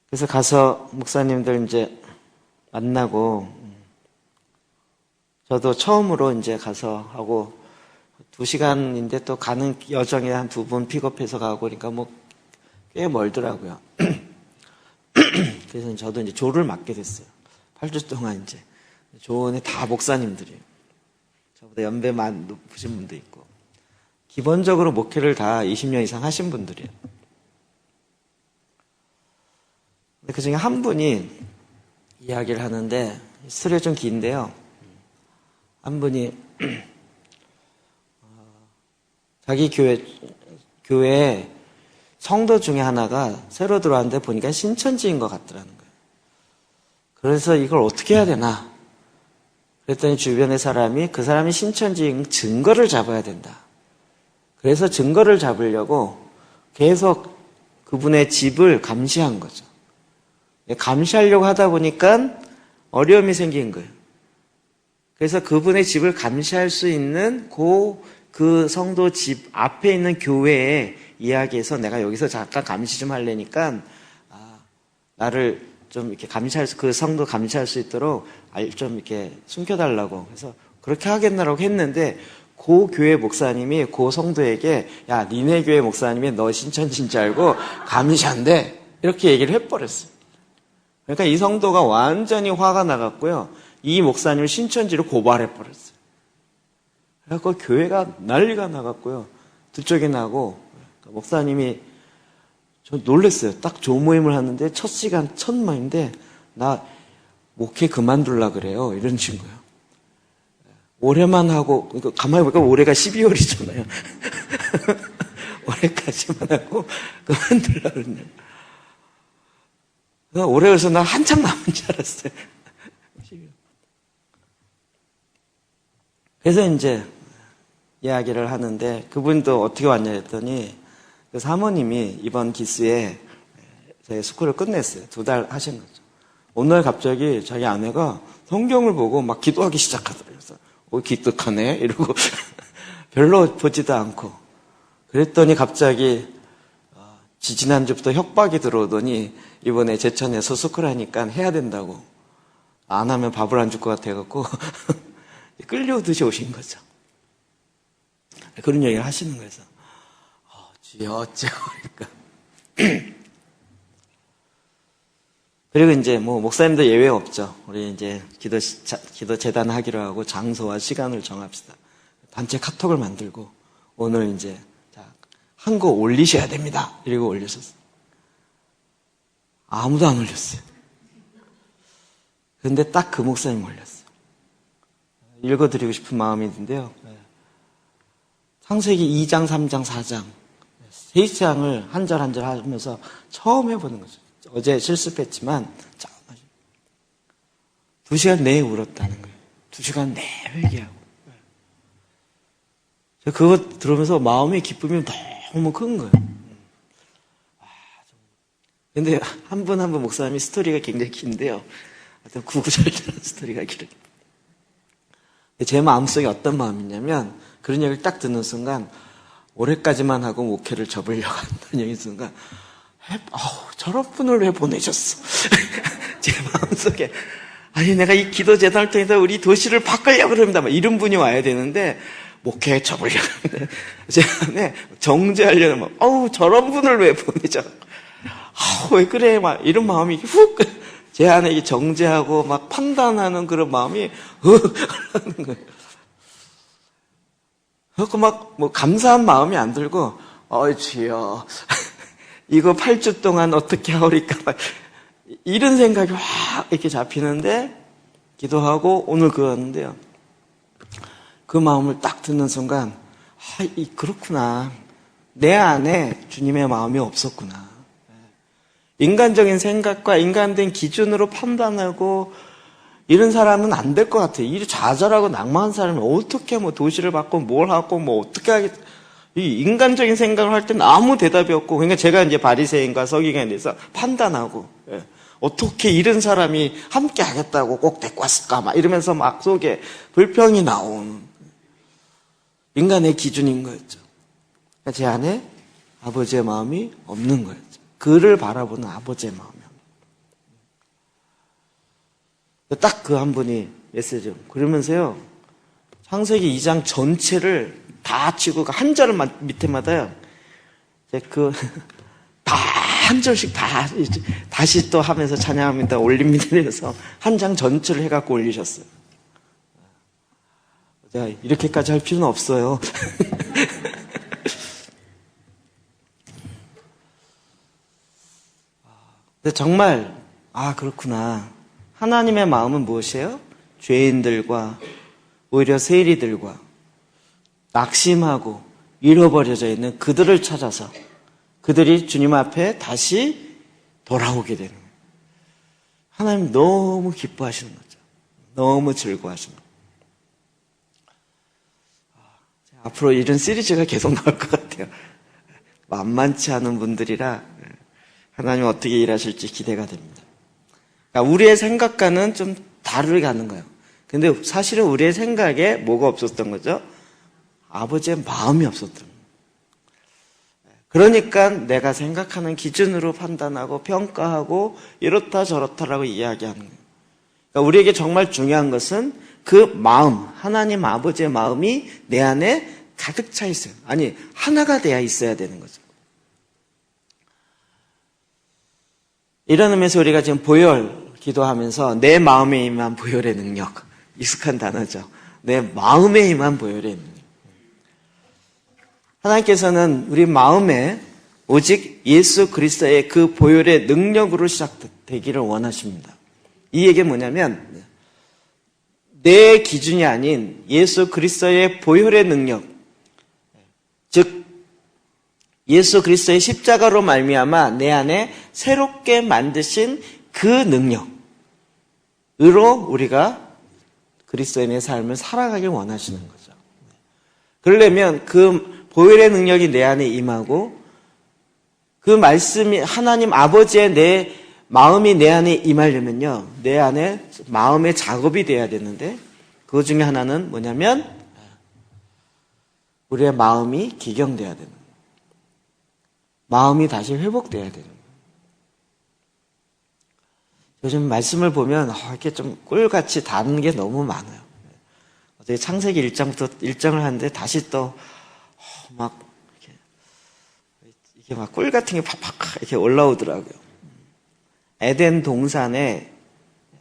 그래서 가서 목사님들 이제 만나고 저도 처음으로 이제 가서 하고 2시간인데 또 가는 여정에 한 2분 픽업해서 가고 그러니까 뭐 꽤 멀더라고요. 그래서 저도 이제 조를 맡게 됐어요. 8주 동안 이제 조원에 다 목사님들이에요. 저보다 연배 높으신 분도 있고 기본적으로 목회를 다 20년 이상 하신 분들이에요. 근데 그 중에 한 분이 이야기를 하는데 스토리가 좀 긴데요. 한 분이 자기 교회에 성도 중에 하나가 새로 들어왔는데 보니까 신천지인 것 같더라는 거예요. 그래서 이걸 어떻게 해야 되나? 그랬더니 주변의 사람이 그 사람이 신천지인 증거를 잡아야 된다. 그래서 증거를 잡으려고 계속 그분의 집을 감시한 거죠. 감시하려고 하다 보니까 어려움이 생긴 거예요. 그래서 그분의 집을 감시할 수 있는 그 성도 집 앞에 있는 교회에 이야기해서 내가 여기서 잠깐 감시 좀 하려니까 나를 좀 이렇게 그 성도 감시할 수 있도록 좀 이렇게 숨겨달라고. 그래서 그렇게 하겠나라고 했는데 그 교회 목사님이 그 성도에게 야, 니네 교회 목사님이 너 신천지인 줄 알고 감시한대. 이렇게 얘기를 해버렸어요. 그러니까 이 성도가 완전히 화가 나갔고요. 이 목사님을 신천지로 고발해버렸어요. 그래서 교회가 난리가 나갔고요. 두쪽이 나고 목사님이 저 놀랐어요. 딱 조모임을 하는데 첫 시간 첫 모임인데 나 목회 그만둘라 그래요. 이런 친구예요. 올해만 하고 그러니까 가만히 보니까 올해가 12월이잖아요. 올해까지만 하고 그만둘라 그러네요. 올해 그래서 나 한참 남은 줄 알았어요. 그래서 이제 이야기를 하는데 그분도 어떻게 왔냐 했더니 그 사모님이 이번 기수에 저희 스쿨을 끝냈어요. 2달 하신 거죠. 어느 날 갑자기 자기 아내가 성경을 보고 막 기도하기 시작하더라고요. 그래서 기특하네 이러고 별로 보지도 않고 그랬더니 갑자기 지지난주부터 협박이 들어오더니 이번에 제천에서 스쿨 하니까 해야 된다고 안 하면 밥을 안 줄 것 같아갖고 끌려오듯이 오신 거죠. 그런 얘기를 하시는 거예요. 주여 어째요? 그러니까. 그리고 이제 뭐 목사님도 예외 없죠. 우리 이제 기도 재단 하기로 하고 장소와 시간을 정합시다. 단체 카톡을 만들고 오늘 이제 한 거 올리셔야 됩니다. 이러고 올리셨어요. 아무도 안 올렸어요. 근데 딱 그 목사님 올렸어요. 읽어드리고 싶은 마음이 있는데요. 창세기 2장, 3장, 4장 세 장을 한 절 한 절 하면서 처음 해보는 거죠. 어제 실습했지만 2시간 내에 울었다는 거예요. 2시간 내에 회개하고. 그거 들으면서 마음의 기쁨이 너무 큰 거예요. 근데 한 분 한 분 목사님이 스토리가 굉장히 긴데요. 하여튼 구구절절한 스토리가 길어요. 제 마음속에 어떤 마음이냐면 그런 얘기를 딱 듣는 순간 올해까지만 하고 목회를 접으려고 한다는 얘기 순간 저런 분을 왜 보내셨어? 제 마음속에 아니 내가 이 기도 재단을 통해서 우리 도시를 바꾸려고 그럽니다. 이런 분이 와야 되는데 목회 접으려고 하는데 제 안에 정죄하려면 저런 분을 왜 보내죠? 왜 그래? 막 이런 마음이 훅 제 안에 이게 정죄하고 막 판단하는 그런 마음이 흘러가는 거예요. 그래서 막 뭐 감사한 마음이 안 들고 주여 이거 8주 동안 어떻게 하오리까 막 이런 생각이 확 이렇게 잡히는데 기도하고 오늘 그거였는데요. 그 마음을 딱 듣는 순간 그렇구나. 내 안에 주님의 마음이 없었구나. 인간적인 생각과 인간된 기준으로 판단하고 이런 사람은 안 될 것 같아요. 이 좌절하고 낭만한 사람이 어떻게 뭐 도시를 받고 뭘 하고 뭐 어떻게 하겠 이 인간적인 생각을 할 때는 아무 대답이 없고 그러니까 제가 이제 바리새인과 서기관에 대해서 판단하고 어떻게 이런 사람이 함께 하겠다고 꼭 데리고 왔을까 막 이러면서 막 속에 불평이 나오는 인간의 기준인 거였죠. 그러니까 제 안에 아버지의 마음이 없는 거였죠. 그를 바라보는 아버지의 마음이 딱 그 한 분이 메시지 그러면서요 창세기 2장 전체를 다 치고 한 절 밑에마다요 다 한 절씩 다 다시 또 하면서 찬양합니다 올립니다 이래서 한 장 전체를 해갖고 올리셨어요. 제가 이렇게까지 할 필요는 없어요. 근데 정말 그렇구나. 하나님의 마음은 무엇이에요? 죄인들과 오히려 세리들과 낙심하고 잃어버려져 있는 그들을 찾아서 그들이 주님 앞에 다시 돌아오게 되는 거예요. 하나님 너무 기뻐하시는 거죠. 너무 즐거워하시는 거예요. 앞으로 이런 시리즈가 계속 나올 것 같아요. 만만치 않은 분들이라 하나님 어떻게 일하실지 기대가 됩니다. 그러니까 우리의 생각과는 좀 다르게 가는 거예요. 근데 사실은 우리의 생각에 뭐가 없었던 거죠? 아버지의 마음이 없었던 거예요. 그러니까 내가 생각하는 기준으로 판단하고 평가하고 이렇다 저렇다라고 이야기하는 거예요. 그러니까 우리에게 정말 중요한 것은 그 마음, 하나님 아버지의 마음이 내 안에 가득 차 있어요. 아니, 하나가 되어 있어야 되는 거죠. 이런 의미에서 우리가 지금 보혈 기도하면서 내 마음에 임한 보혈의 능력, 익숙한 단어죠. 내 마음에 임한 보혈의 능력. 하나님께서는 우리 마음에 오직 예수 그리스도의 그 보혈의 능력으로 시작되기를 원하십니다. 이 얘기는 뭐냐면 내 기준이 아닌 예수 그리스도의 보혈의 능력, 즉 예수 그리스도의 십자가로 말미암아 내 안에 새롭게 만드신 그 능력으로 우리가 그리스도인의 삶을 살아가길 원하시는 거죠. 그러려면 그 보혈의 능력이 내 안에 임하고 그 말씀이 하나님 아버지의 내 마음이 내 안에 임하려면요, 내 안에 마음의 작업이 돼야 되는데 그 중에 하나는 뭐냐면 우리의 마음이 기경돼야 되는 거예요. 마음이 다시 회복돼야 되는 거예요. 요즘 말씀을 보면 이렇게 좀 꿀같이 닿는 게 너무 많아요. 어제 창세기 1장부터 1장을 하는데 다시 또 막 이게 막 꿀 같은 게 팍팍 이렇게 올라오더라고요. 에덴 동산에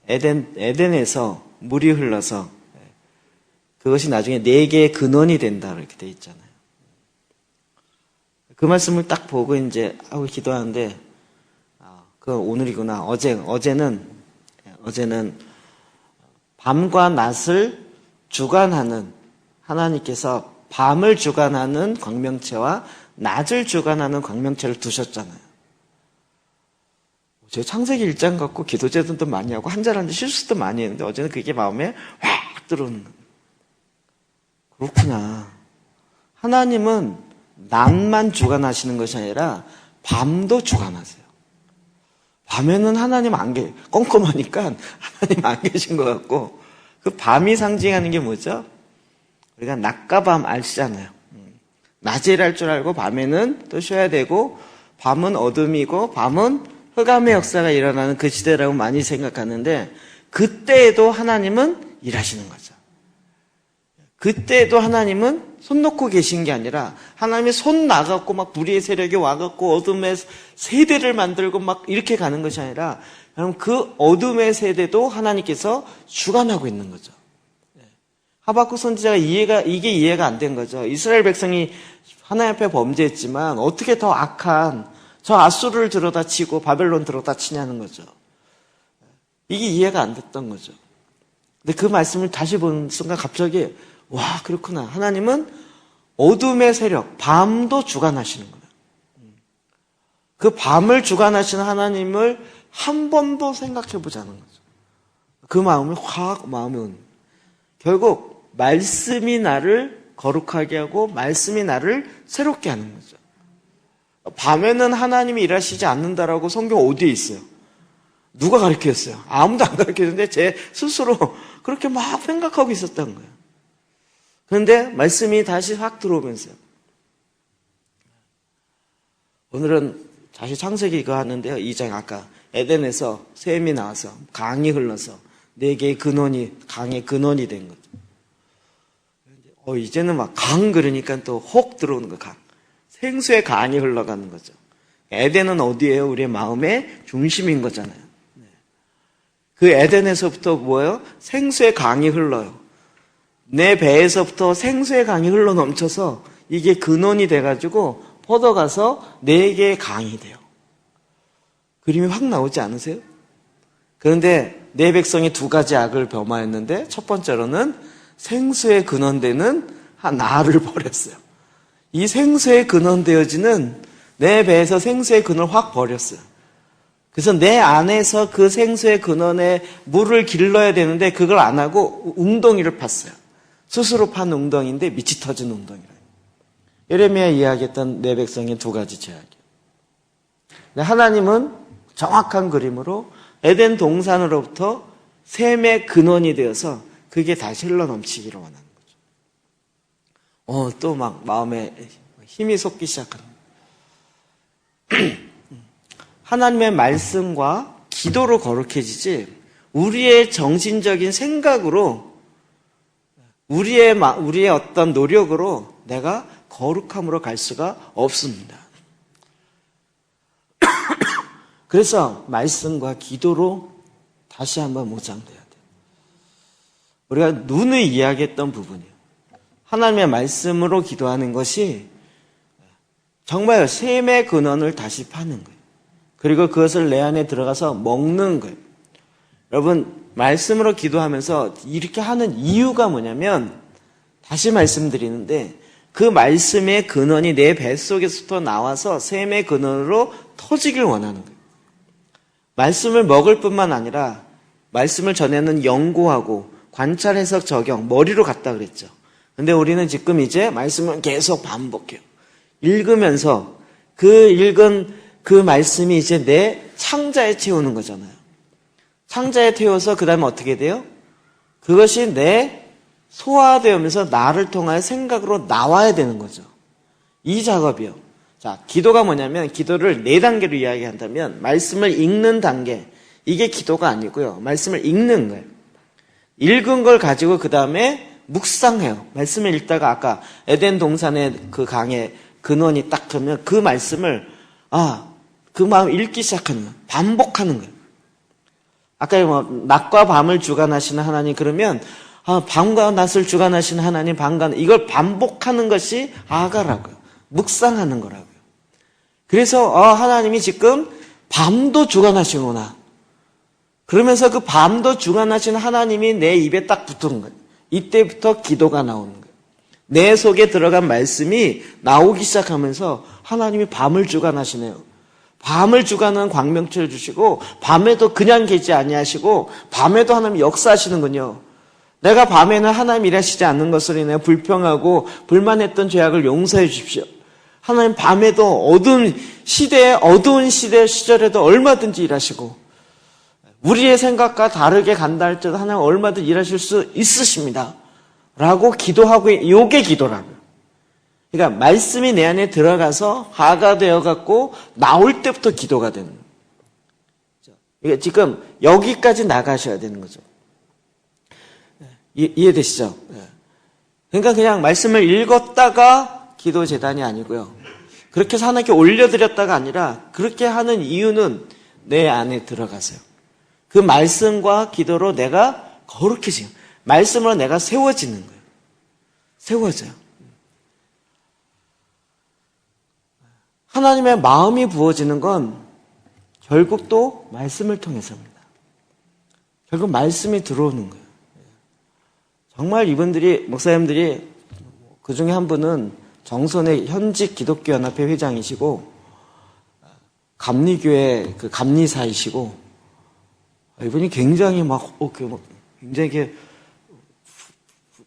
에덴에서 물이 흘러서 그것이 나중에 4개의 근원이 된다 이렇게 돼 있잖아요. 그 말씀을 딱 보고 이제 하고 기도하는데 그 오늘이구나. 어제는 밤과 낮을 주관하는 하나님께서 밤을 주관하는 광명체와 낮을 주관하는 광명체를 두셨잖아요. 제가 창세기 1장 갖고 기도제도 많이 하고 한자라는데 실수도 많이 했는데 어제는 그게 마음에 확 들어오는 거예요. 그렇구나. 하나님은 낮만 주관하시는 것이 아니라 밤도 주관하세요. 밤에는 하나님 안 계세요. 껌껌하니까 하나님 안 계신 것 같고 그 밤이 상징하는 게 뭐죠? 우리가 낮과 밤 아시잖아요. 낮에 일할 줄 알고 밤에는 또 쉬어야 되고 밤은 어둠이고 밤은 흑암의 역사가 일어나는 그 시대라고 많이 생각하는데 그때에도 하나님은 일하시는 거죠. 그때도 하나님은 손 놓고 계신 게 아니라 하나님이 손 나갖고 막 불의의 세력이 와갖고 어둠의 세대를 만들고 막 이렇게 가는 것이 아니라 여러분 그 어둠의 세대도 하나님께서 주관하고 있는 거죠. 하박국 선지자가 이게 이해가 안 된 거죠. 이스라엘 백성이 하나님 앞에 범죄했지만 어떻게 더 악한 저 아수르를 들어다 치고 바벨론 들어다 치냐는 거죠. 이게 이해가 안 됐던 거죠. 근데 그 말씀을 다시 보는 순간 갑자기 와 그렇구나. 하나님은 어둠의 세력, 밤도 주관하시는 거예요. 그 밤을 주관하시는 하나님을 한 번도 생각해 보자는 거죠. 그 마음을 확 마음에 오는 거예요. 결국 말씀이 나를 거룩하게 하고 말씀이 나를 새롭게 하는 거죠. 밤에는 하나님이 일하시지 않는다라고 성경 어디에 있어요? 누가 가르쳤어요? 아무도 안 가르쳤는데 제 스스로 그렇게 막 생각하고 있었던 거예요. 그런데 말씀이 다시 확 들어오면서요. 오늘은 다시 창세기 이거 하는데요. 2장 아까 에덴에서 샘이 나와서 강이 흘러서 4개의 근원이 강의 근원이 된 거죠. 이제는 막 강 그러니까 또 혹 들어오는 거 강. 생수의 강이 흘러가는 거죠. 에덴은 어디예요? 우리의 마음의 중심인 거잖아요. 그 에덴에서부터 뭐예요? 생수의 강이 흘러요. 내 배에서부터 생수의 강이 흘러 넘쳐서 이게 근원이 돼가지고 뻗어가서 4개의 강이 돼요. 그림이 확 나오지 않으세요? 그런데 내 백성이 2가지 악을 범하였는데 첫 번째로는 생수의 근원되는 나를 버렸어요. 이 생수의 근원되어지는 내 배에서 생수의 근원을 확 버렸어요. 그래서 내 안에서 그 생수의 근원에 물을 길러야 되는데 그걸 안 하고 웅덩이를 팠어요. 스스로 판 웅덩이인데 밑이 터진 웅덩이래요. 예레미야 이야기했던 내 백성의 2가지 죄악이에요. 하나님은 정확한 그림으로 에덴 동산으로부터 샘의 근원이 되어서 그게 다시 흘러 넘치기를 원하는 거죠. 또 막 마음에 힘이 솟기 시작하는 거예요. 하나님의 말씀과 기도로 거룩해지지 우리의 정신적인 생각으로 우리의 어떤 노력으로 내가 거룩함으로 갈 수가 없습니다. 그래서 말씀과 기도로 다시 한번 묵상돼야 돼요. 우리가 눈을 이야기했던 부분이에요. 하나님의 말씀으로 기도하는 것이 정말 샘의 근원을 다시 파는 거예요. 그리고 그것을 내 안에 들어가서 먹는 거예요. 여러분 말씀으로 기도하면서 이렇게 하는 이유가 뭐냐면 다시 말씀드리는데 그 말씀의 근원이 내 뱃속에서부터 나와서 샘의 근원으로 터지길 원하는 거예요. 말씀을 먹을 뿐만 아니라 말씀을 전에는 연구하고 관찰, 해석, 적용, 머리로 갔다 그랬죠. 근데 우리는 지금 이제 말씀을 계속 반복해요. 읽으면서 그 읽은 그 말씀이 이제 내 창자에 채우는 거잖아요. 창자에 태워서 그 다음에 어떻게 돼요? 그것이 내 소화되면서 나를 통하여 생각으로 나와야 되는 거죠. 이 작업이요. 자, 기도가 뭐냐면 기도를 4단계로 이야기한다면 말씀을 읽는 단계, 이게 기도가 아니고요. 말씀을 읽는 거예요. 읽은 걸 가지고 그 다음에 묵상해요. 말씀을 읽다가 아까 에덴 동산의 그 강의 근원이 딱 들면 그 말씀을 그 마음 읽기 시작하는 거예요. 반복하는 거예요. 아까 뭐 낮과 밤을 주관하시는 하나님 그러면 밤과 낮을 주관하시는 하나님 이걸 반복하는 것이 아가라고요. 묵상하는 거라고요. 그래서 하나님이 지금 밤도 주관하시구나. 그러면서 그 밤도 주관하시는 하나님이 내 입에 딱 붙은 거예요. 이때부터 기도가 나오는 거예요. 내 속에 들어간 말씀이 나오기 시작하면서 하나님이 밤을 주관하시네요. 밤을 주관하는 광명체를 주시고 밤에도 그냥 계지 아니하시고 밤에도 하나님이 역사하시는군요. 내가 밤에는 하나님 일하시지 않는 것으로 인해 불평하고 불만했던 죄악을 용서해 주십시오. 하나님 밤에도 어두운 시절에도 얼마든지 일하시고 우리의 생각과 다르게 간다 할지라도 하나님 얼마든지 일하실 수 있으십니다. 라고 기도하고 요게 기도라고요. 그러니까 말씀이 내 안에 들어가서 화가 되어갖고 나올 때부터 기도가 되는 거예요. 그러니까 지금 여기까지 나가셔야 되는 거죠. 이해되시죠? 그러니까 그냥 말씀을 읽었다가 기도 제단이 아니고요. 그렇게 해서 하나님께 올려드렸다가 아니라 그렇게 하는 이유는 내 안에 들어가세요. 그 말씀과 기도로 내가 거룩해지는, 말씀으로 내가 세워지는 거예요. 세워져요. 하나님의 마음이 부어지는 건 결국 또 말씀을 통해서입니다. 결국 말씀이 들어오는 거예요. 정말 이분들이, 목사님들이, 그 중에 한 분은 정선의 현직 기독교연합회 회장이시고, 감리교회 그 감리사이시고, 이분이 굉장히 굉장히 이렇게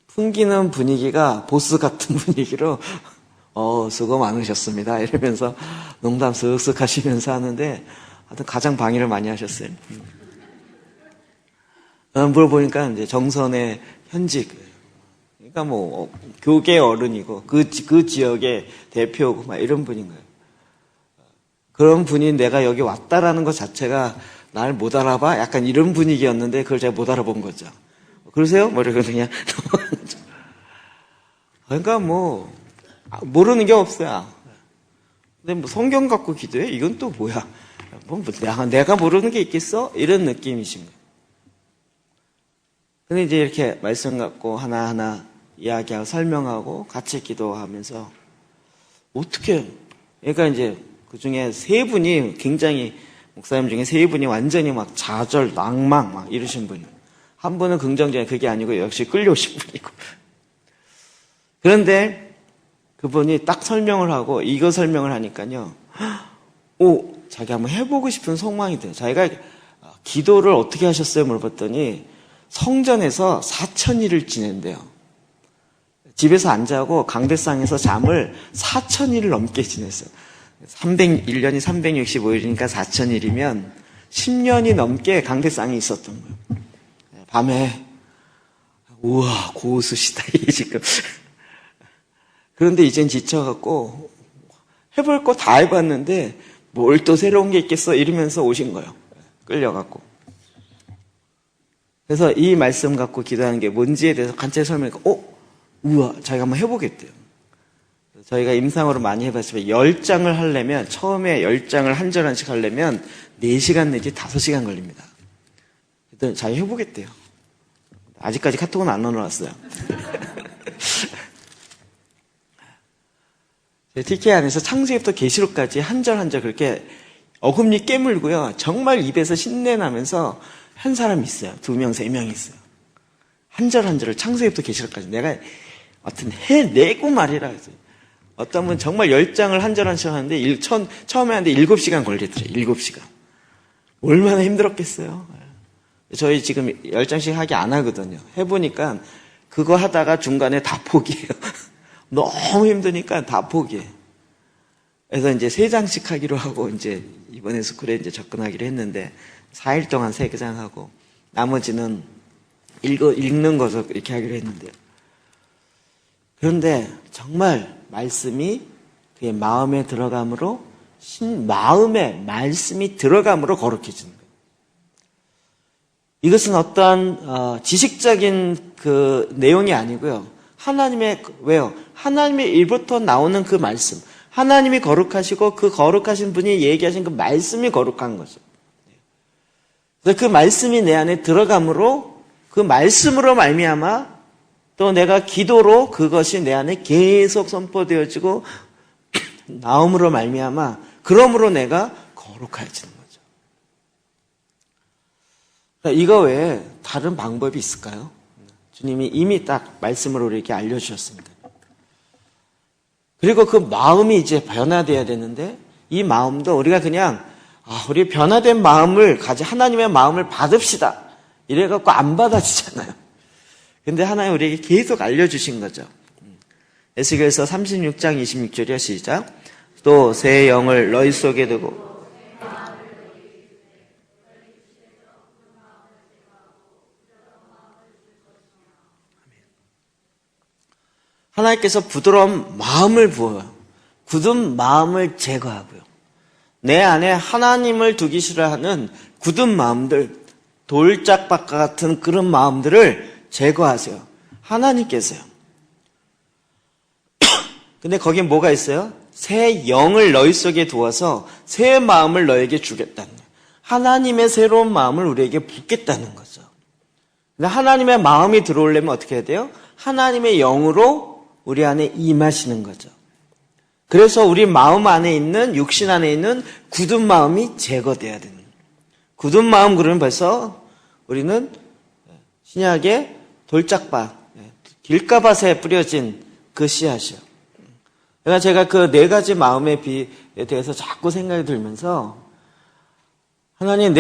풍기는 분위기가 보스 같은 분위기로, 수고 많으셨습니다. 이러면서 농담 쓱쓱 하시면서 하는데, 하여튼 가장 방해를 많이 하셨어요. 물어보니까 이제 정선의 현직, 그러니까 교계 어른이고, 그 지역의 대표고, 막 이런 분인 거예요. 그런 분이 내가 여기 왔다라는 것 자체가 날 못 알아봐? 약간 이런 분위기였는데, 그걸 제가 못 알아본 거죠. 그러세요? 이러고 그냥 넘어가는 거죠. 그러니까 모르는 게 없어요. 근데 성경 갖고 기도해? 이건 또 뭐야? 내가 모르는 게 있겠어? 이런 느낌이신 거예요. 근데 이제 이렇게 말씀 갖고 하나하나 이야기하고 설명하고 같이 기도하면서 어떻게, 그러니까 이제 그 중에 세 분이 굉장히, 목사님 중에 세 분이 완전히 막 좌절, 낭망 막 이러신 분이에요. 한 분은 긍정적인, 그게 아니고 역시 끌려오신 분이고. 그런데 그분이 딱 설명을 하고 이거 설명을 하니까요. 자기 한번 해보고 싶은 속망이 돼요. 자기가 기도를 어떻게 하셨어요? 물어봤더니 성전에서 4,000일을 지낸대요. 집에서 안 자고 강대상에서 잠을 4,000일을 넘게 지냈어요. 1년이 365일이니까 4,000일이면 10년이 넘게 강대상에 있었던 거예요. 밤에 우와 고수시다 이게 지금. 그런데 이젠 지쳐갖고 해볼 거 다 해봤는데 뭘 또 새로운 게 있겠어 이러면서 오신 거예요. 끌려갖고. 그래서 이 말씀 갖고 기도하는 게 뭔지에 대해서 간단히 설명하니까 우와 자기가 한번 해보겠대요. 저희가 임상으로 많이 해봤지만 10장을 하려면, 처음에 10장을 한 절 한씩 하려면 4시간 내지 5시간 걸립니다. 그랬더니 자기 해보겠대요. 아직까지 카톡은 안 넣어놨어요. TK 안에서 창세기부터 계시록까지 한 절 한 절 그렇게 어금니 깨물고요. 정말 입에서 신내 나면서 한 사람이 있어요. 2명, 3명 있어요. 한 절 한 절을 창세기부터 계시록까지 내가 하여튼 해내고 말이라 했어요. 어떤 분 정말 10장을 한 절 한씩 하는데 처음에 하는데 7시간 걸리더래요. 7시간. 얼마나 힘들었겠어요. 저희 지금 10장씩 하기 안 하거든요. 해보니까 그거 하다가 중간에 다 포기해요. 너무 힘드니까 다 포기해. 그래서 이제 3장씩 하기로 하고 이제 이번에 스쿨에 이제 접근하기로 했는데 4일 동안 3장 하고 나머지는 읽는 거서 이렇게 하기로 했는데요. 그런데 정말 말씀이 그의 마음에 들어감으로 마음에 말씀이 들어감으로 거룩해지는 거예요. 이것은 어떠한 지식적인 그 내용이 아니고요. 왜요? 하나님의 입으로부터 나오는 그 말씀. 하나님이 거룩하시고 그 거룩하신 분이 얘기하신 그 말씀이 거룩한 거죠. 그래서 그 말씀이 내 안에 들어감으로 그 말씀으로 말미암아 또 내가 기도로 그것이 내 안에 계속 선포되어지고 나옴으로 말미암아 그러므로 내가 거룩해지는 거죠. 이거 외에 다른 방법이 있을까요? 주님이 이미 딱 말씀으로 이렇게 알려주셨습니다. 그리고 그 마음이 이제 변화돼야 되는데 이 마음도 우리가 그냥 우리 변화된 마음을 하나님의 마음을 받읍시다. 이래갖고 안 받아지잖아요. 근데 하나님 우리에게 계속 알려주신 거죠. 에스겔서 36장 26절이요. 시작. 또 새 영을 너희 속에 두고 하나님께서 부드러운 마음을 부어요. 굳은 마음을 제거하고요. 내 안에 하나님을 두기 싫어하는 굳은 마음들, 돌짝밭과 같은 그런 마음들을 제거하세요. 하나님께서요. 근데 거기에 뭐가 있어요? 새 영을 너희 속에 두어서 새 마음을 너에게 주겠다는 거예요. 하나님의 새로운 마음을 우리에게 붓겠다는 거죠. 근데 하나님의 마음이 들어오려면 어떻게 해야 돼요? 하나님의 영으로 우리 안에 임하시는 거죠. 그래서 우리 마음 안에 있는, 육신 안에 있는 굳은 마음이 제거돼야 되는 거예요. 굳은 마음 그러면 벌써 우리는 신약의 돌짝밭, 길가밭에 뿌려진 그 씨앗이요. 그러니까 제가 그 네 가지 마음에 대해서 자꾸 생각이 들면서 하나님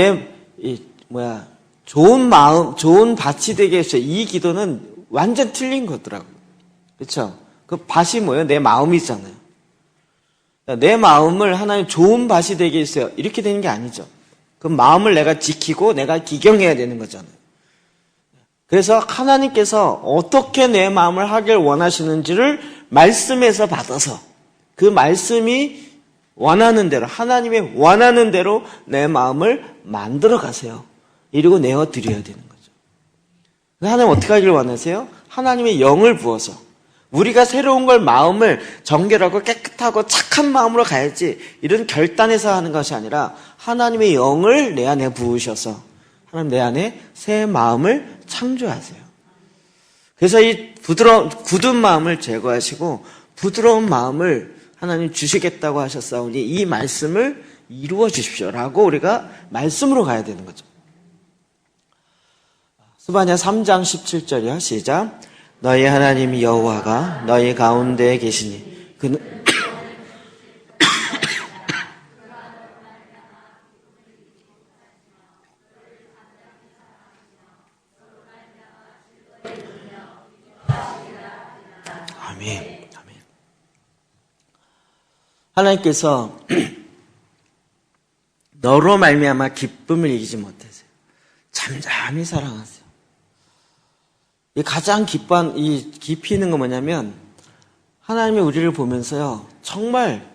좋은 마음, 좋은 밭이 되게 해주세요. 이 기도는 완전 틀린 거더라고요. 그렇죠? 그 밭이 뭐예요? 내 마음이잖아요. 내 마음을 하나님 좋은 밭이 되게 해주세요. 이렇게 되는 게 아니죠. 그 마음을 내가 지키고 내가 기경해야 되는 거잖아요. 그래서 하나님께서 어떻게 내 마음을 하길 원하시는지를 말씀에서 받아서 그 말씀이 원하는 대로, 하나님의 원하는 대로 내 마음을 만들어 가세요. 이러고 내어 드려야 되는 거죠. 하나님 어떻게 하길 원하세요? 하나님의 영을 부어서 우리가 새로운 걸 마음을 정결하고 깨끗하고 착한 마음으로 가야지 이런 결단에서 하는 것이 아니라 하나님의 영을 내 안에 부으셔서 하나님 내 안에 새 마음을 창조하세요. 그래서 이 굳은 마음을 제거하시고 부드러운 마음을 하나님 주시겠다고 하셨사오니 이 말씀을 이루어 주십시오라고 우리가 말씀으로 가야 되는 거죠. 스바냐 3장 17절이요. 시작. 너희 하나님 여호와가 너희 가운데에 계시니 그는 아멘. 아멘. 하나님께서 너로 말미암아 기쁨을 이기지 못하세요. 잠잠히 사랑하세요. 이 가장 기뻐한 이 깊이 있는 건 뭐냐면 하나님이 우리를 보면서요. 정말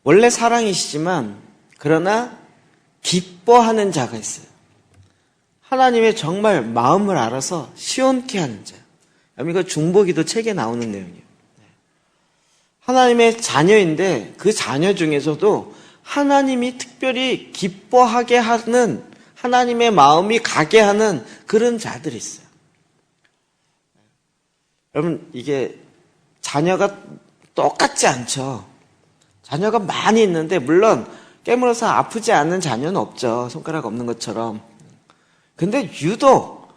원래 사랑이시지만 그러나 기뻐하는 자가 있어요. 하나님의 정말 마음을 알아서 시원케 하는 자. 이거 중보기도 책에 나오는 내용이에요. 하나님의 자녀인데 그 자녀 중에서도 하나님이 특별히 기뻐하게 하는 하나님의 마음이 가게 하는 그런 자들이 있어요. 여러분 이게 자녀가 똑같지 않죠. 자녀가 많이 있는데 물론 깨물어서 아프지 않은 자녀는 없죠. 손가락 없는 것처럼. 근데 유독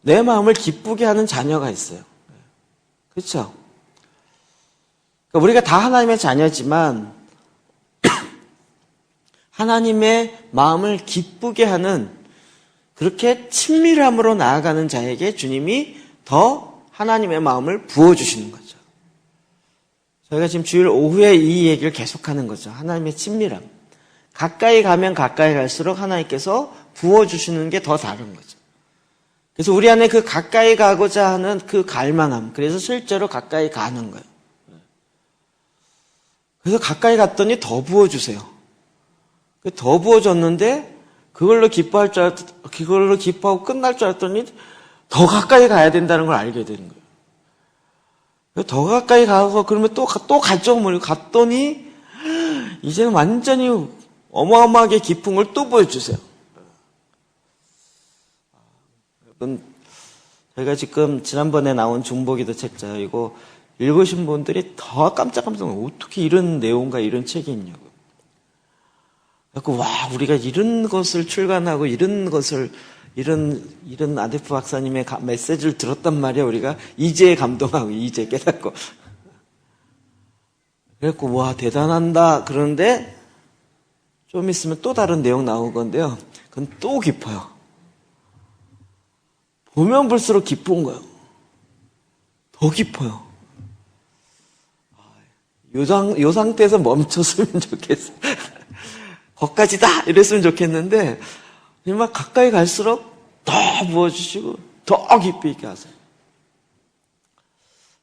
내 마음을 기쁘게 하는 자녀가 있어요. 그렇죠? 그러니까 우리가 다 하나님의 자녀지만 하나님의 마음을 기쁘게 하는 그렇게 친밀함으로 나아가는 자에게 주님이 더 하나님의 마음을 부어주시는 거죠. 저희가 지금 주일 오후에 이 얘기를 계속하는 거죠. 하나님의 친밀함. 가까이 가면 가까이 갈수록 하나님께서 부어주시는 게 더 다른 거죠. 그래서 우리 안에 그 가까이 가고자 하는 그 갈망함. 그래서 실제로 가까이 가는 거예요. 그래서 가까이 갔더니 더 부어주세요. 더 부어줬는데 그걸로 기뻐하고 끝날 줄 알았더니 더 가까이 가야 된다는 걸 알게 되는 거예요. 더 가까이 가서 그러면 또 갔죠. 갔더니 이제는 완전히 어마어마하게 깊은 걸 또 보여주세요. 저희가 지금 지난번에 나온 중보기도 책자요. 이거 읽으신 분들이 더 깜짝깜짝 놀라요. 어떻게 이런 내용과 이런 책이 있냐고. 그래서 와, 우리가 이런 것을 출간하고 이런 아데프 박사님의 메시지를 들었단 말이야. 우리가 이제 감동하고 이제 깨닫고. 그래갖고 와, 대단한다. 그런데 좀 있으면 또 다른 내용 나올 건데요. 그건 또 깊어요. 보면 볼수록 기쁜 거예요. 더 깊어요. 요 상태에서 멈췄으면 좋겠어요. 거기까지다! 이랬으면 좋겠는데, 정말 가까이 갈수록 더 부어주시고, 더 깊이 있게 하세요.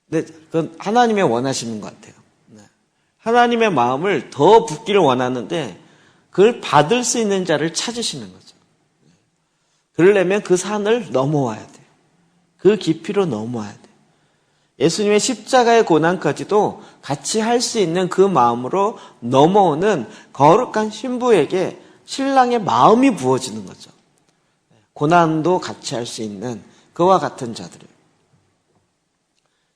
근데 그건 하나님의 원하시는 것 같아요. 하나님의 마음을 더 붓기를 원하는데, 그걸 받을 수 있는 자를 찾으시는 거죠. 그러려면 그 산을 넘어와야 돼요. 그 깊이로 넘어와야 돼요. 예수님의 십자가의 고난까지도 같이 할 수 있는 그 마음으로 넘어오는 거룩한 신부에게 신랑의 마음이 부어지는 거죠. 고난도 같이 할 수 있는 그와 같은 자들이에요.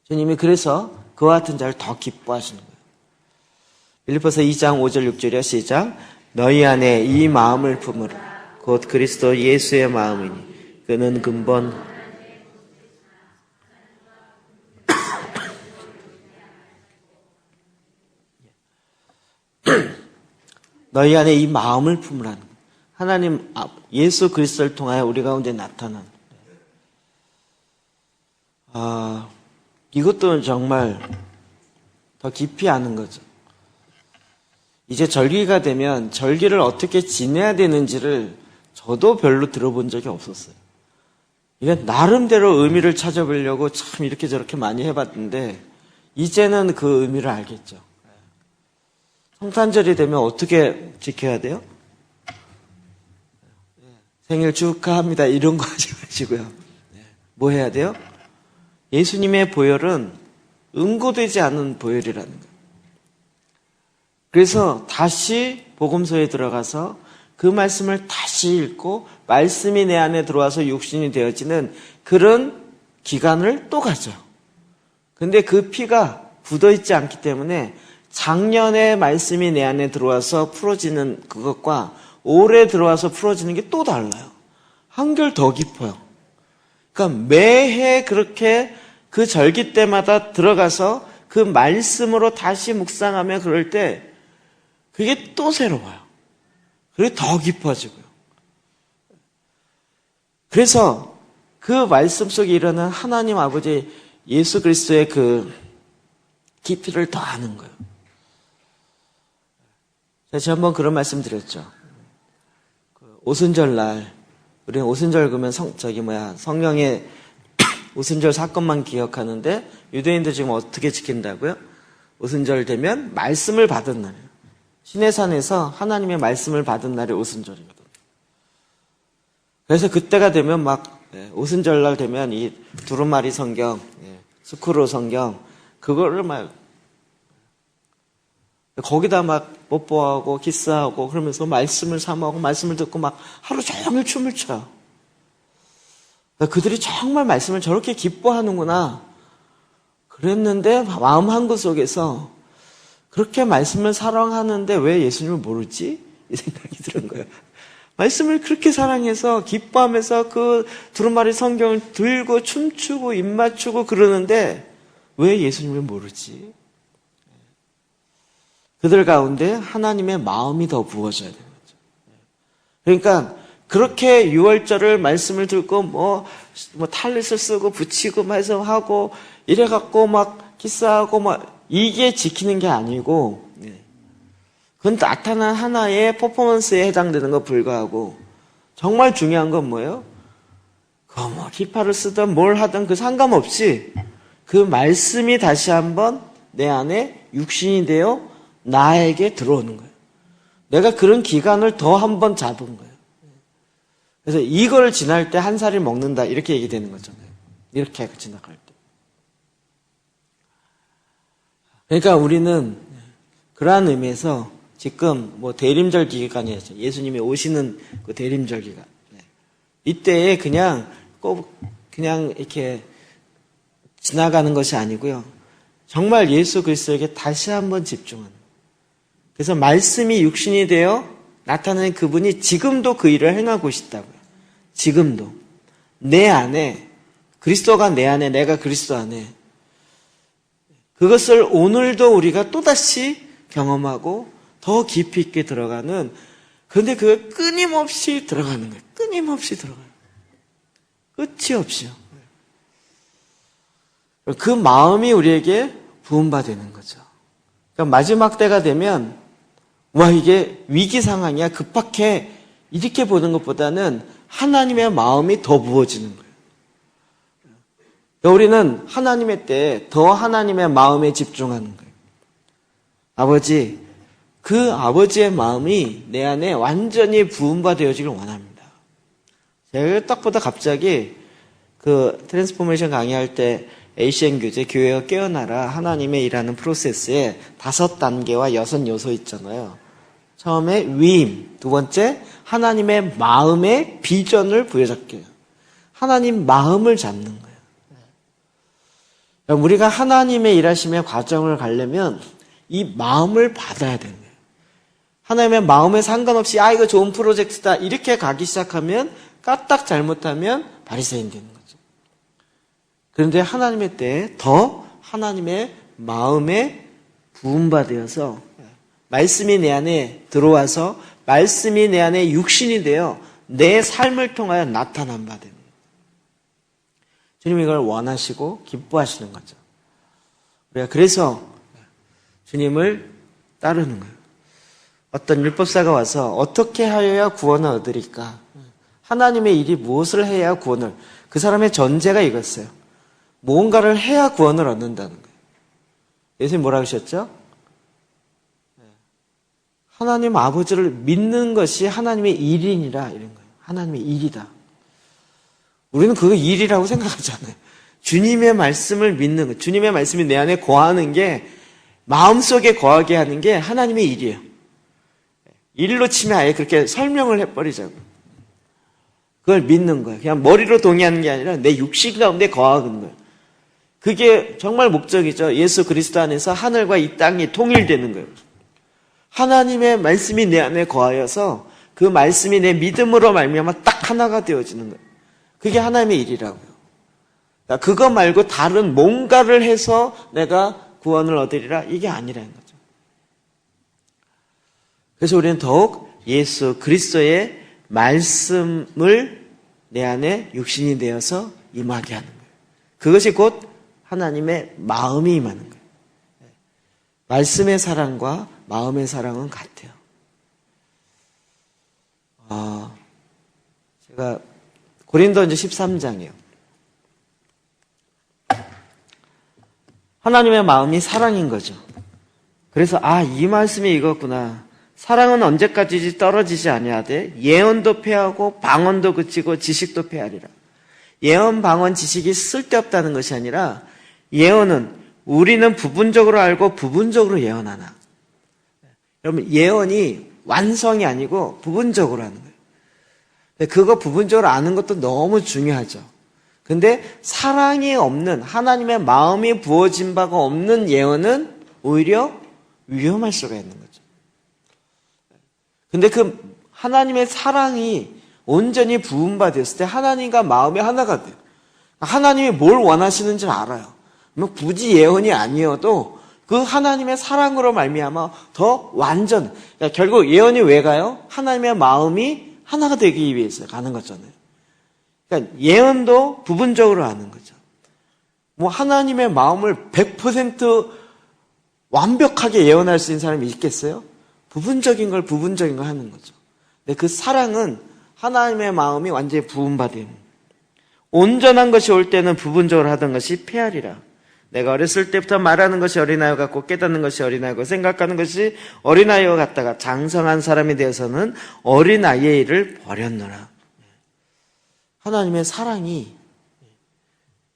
주님이 그래서 그와 같은 자를 더 기뻐하시는 거예요. 빌립보서 2장 5절 6절이요. 시작. 너희 안에 이 마음을 품으라. 곧 그리스도 예수의 마음이니 그는 근본 너희 안에 이 마음을 품으라는 거예요. 하나님 예수 그리스도를 통하여 우리 가운데 나타난 이것도 정말 더 깊이 아는 거죠. 이제 절기가 되면 절기를 어떻게 지내야 되는지를 저도 별로 들어본 적이 없었어요. 이건 나름대로 의미를 찾아보려고 참 이렇게 저렇게 많이 해봤는데 이제는 그 의미를 알겠죠. 성탄절이 되면 어떻게 지켜야 돼요? 생일 축하합니다. 이런 거 하지 마시고요. 뭐 해야 돼요? 예수님의 보혈은 응고되지 않은 보혈이라는 거예요. 그래서 다시 복음서에 들어가서 그 말씀을 다시 읽고 말씀이 내 안에 들어와서 육신이 되어지는 그런 기간을 또 가죠. 근데 그 피가 굳어있지 않기 때문에 작년에 말씀이 내 안에 들어와서 풀어지는 그것과 올해 들어와서 풀어지는 게 또 달라요. 한결 더 깊어요. 그러니까 매해 그렇게 그 절기 때마다 들어가서 그 말씀으로 다시 묵상하며 그럴 때 그게 또 새로워요. 그게 더 깊어지고요. 그래서 그 말씀 속에 일어난 하나님 아버지 예수 그리스도의 그 깊이를 더 아는 거예요. 제가 한번 그런 말씀 드렸죠. 오순절 날, 우리는 오순절 그러면 성령의 오순절 사건만 기억하는데 유대인들 지금 어떻게 지킨다고요? 오순절 되면 말씀을 받은 날이에요. 시내산에서 하나님의 말씀을 받은 날이 오순절이거든요. 그래서 그때가 되면 오순절 날 되면 이 두루마리 성경, 스크롤 성경, 그거를 거기다 뽀뽀하고 키스하고 그러면서 말씀을 사모하고 말씀을 듣고 하루 종일 춤을 춰요. 그들이 정말 말씀을 저렇게 기뻐하는구나 그랬는데 마음 한구 속에서 그렇게 말씀을 사랑하는데 왜 예수님을 모르지? 이 생각이 드는 거예요. 말씀을 그렇게 사랑해서 기뻐하면서 그 두루마리 성경을 들고 춤추고 입 맞추고 그러는데 왜 예수님을 모르지? 그들 가운데 하나님의 마음이 더 부어져야 되는 거죠. 그러니까 그렇게 유월절을 말씀을 듣고 탈릿을 쓰고 붙이고 해서 하고 이래갖고 키스하고 이게 지키는 게 아니고 그건 나타난 하나의 퍼포먼스에 해당되는 거 불과하고 정말 중요한 건 뭐예요? 기파를 쓰든 뭘 하든 그 상관없이 그 말씀이 다시 한번 내 안에 육신이 되어 나에게 들어오는 거예요. 내가 그런 기간을 더 한번 잡은 거예요. 그래서 이걸 지날 때 한 살을 먹는다 이렇게 얘기되는 거잖아요. 이렇게 지나갈 때. 그러니까 우리는 그러한 의미에서 지금 대림절 기간이었죠. 예수님이 오시는 그 대림절 기간. 이때에 그냥 이렇게 지나가는 것이 아니고요. 정말 예수 그리스도에게 다시 한번 집중하는. 그래서 말씀이 육신이 되어 나타나는 그분이 지금도 그 일을 행하고 계시다고요. 지금도. 내 안에, 그리스도가 내 안에, 내가 그리스도 안에. 그것을 오늘도 우리가 또다시 경험하고 더 깊이 있게 들어가는, 그런데 그게 끊임없이 들어가는 거예요. 끊임없이 들어가요. 끝이 없이요. 그 마음이 우리에게 부음받는 거죠. 그러니까 마지막 때가 되면 이게 위기 상황이야, 급박해 이렇게 보는 것보다는 하나님의 마음이 더 부어지는 거예요. 그러니까 우리는 하나님의 때에 더 하나님의 마음에 집중하는 거예요. 아버지, 그 아버지의 마음이 내 안에 완전히 부음받아지길 원합니다. 제가 딱 보다 갑자기 그 트랜스포메이션 강의할 때 ACN 교제 교회가 깨어나라 하나님의 일하는 프로세스에 5단계와 6요소 있잖아요. 처음에 위임, 두 번째 하나님의 마음의 비전을 부여잡게요. 하나님 마음을 잡는 거예요. 우리가 하나님의 일하심의 과정을 가려면 이 마음을 받아야 되는 거예요. 하나님의 마음에 상관없이 이거 좋은 프로젝트다 이렇게 가기 시작하면 까딱 잘못하면 바리새인 되는 거죠. 그런데 하나님의 때에 더 하나님의 마음에 부음받아서 말씀이 내 안에 들어와서 말씀이 내 안에 육신이 되어 내 삶을 통하여 나타난 바 됩니다. 주님 이걸 원하시고 기뻐하시는 거죠. 우리가 그래서 주님을 따르는 거예요. 어떤 율법사가 와서 어떻게 하여야 구원을 얻으리까? 하나님의 일이 무엇을 해야 구원을? 그 사람의 전제가 이거였어요. 뭔가를 해야 구원을 얻는다는 거예요. 예수님 뭐라고 하셨죠? 하나님 아버지를 믿는 것이 하나님의 일이니라 이런 거예요. 하나님의 일이다. 우리는 그거 일이라고 생각하지 않아요. 주님의 말씀을 믿는 것, 주님의 말씀이 내 안에 거하는 게 마음속에 거하게 하는 게 하나님의 일이에요. 일로 치면 아예 그렇게 설명을 해버리자고. 그걸 믿는 거예요. 그냥 머리로 동의하는 게 아니라 내 육신 가운데 거하는 거예요. 그게 정말 목적이죠. 예수 그리스도 안에서 하늘과 이 땅이 통일되는 거예요. 하나님의 말씀이 내 안에 거하여서 그 말씀이 내 믿음으로 말미암아 딱 하나가 되어지는 거예요. 그게 하나님의 일이라고요. 그거 말고 다른 뭔가를 해서 내가 구원을 얻으리라 이게 아니라는 거죠. 그래서 우리는 더욱 예수 그리스도의 말씀을 내 안에 육신이 되어서 임하게 하는 거예요. 그것이 곧 하나님의 마음이 임하는 거예요. 말씀의 사랑과 마음의 사랑은 같아요. 제가 고린도전서 13장이에요. 하나님의 마음이 사랑인 거죠. 그래서 이 말씀이 이거구나. 사랑은 언제까지 떨어지지 아니하되 예언도 패하고 방언도 그치고 지식도 패하리라. 예언, 방언, 지식이 쓸데없다는 것이 아니라 예언은 우리는 부분적으로 알고 부분적으로 예언하나. 여러분 예언이 완성이 아니고 부분적으로 하는 거예요. 그거 부분적으로 아는 것도 너무 중요하죠. 근데 사랑이 없는 하나님의 마음이 부어진 바가 없는 예언은 오히려 위험할 수가 있는 거죠. 근데 그 하나님의 사랑이 온전히 부음받았을 때 하나님과 마음이 하나가 돼요. 하나님이 뭘 원하시는지를 알아요. 뭐 굳이 예언이 아니어도 그 하나님의 사랑으로 말미암아 더 완전. 그러니까 결국 예언이 왜 가요? 하나님의 마음이 하나가 되기 위해서 가는 거잖아요. 그러니까 예언도 부분적으로 하는 거죠. 뭐 하나님의 마음을 100% 완벽하게 예언할 수 있는 사람이 있겠어요? 부분적인 걸 하는 거죠. 근데 그 사랑은 하나님의 마음이 완전히 부음받은. 온전한 것이 올 때는 부분적으로 하던 것이 패하리라. 내가 어렸을 때부터 말하는 것이 어린아이와 같고 깨닫는 것이 어린아이고 생각하는 것이 어린아이와 같다가 장성한 사람이 되어서는 어린아이의 일을 버렸노라. 하나님의 사랑이,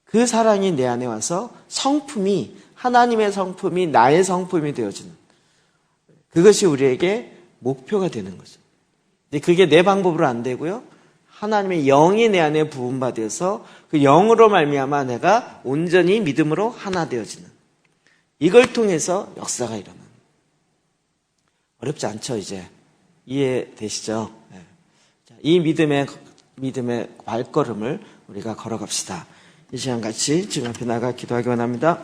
그 사랑이 내 안에 와서 성품이, 하나님의 성품이 나의 성품이 되어지는, 그것이 우리에게 목표가 되는 거죠. 근데 그게 내 방법으로 안 되고요. 하나님의 영이 내 안에 부음받아서 그 영으로 말미암아 내가 온전히 믿음으로 하나 되어지는, 이걸 통해서 역사가 일어나는. 어렵지 않죠? 이제 이해되시죠? 네. 이 믿음의 발걸음을 우리가 걸어갑시다. 이 시간 같이 주님 앞에 나가 기도하기 원합니다.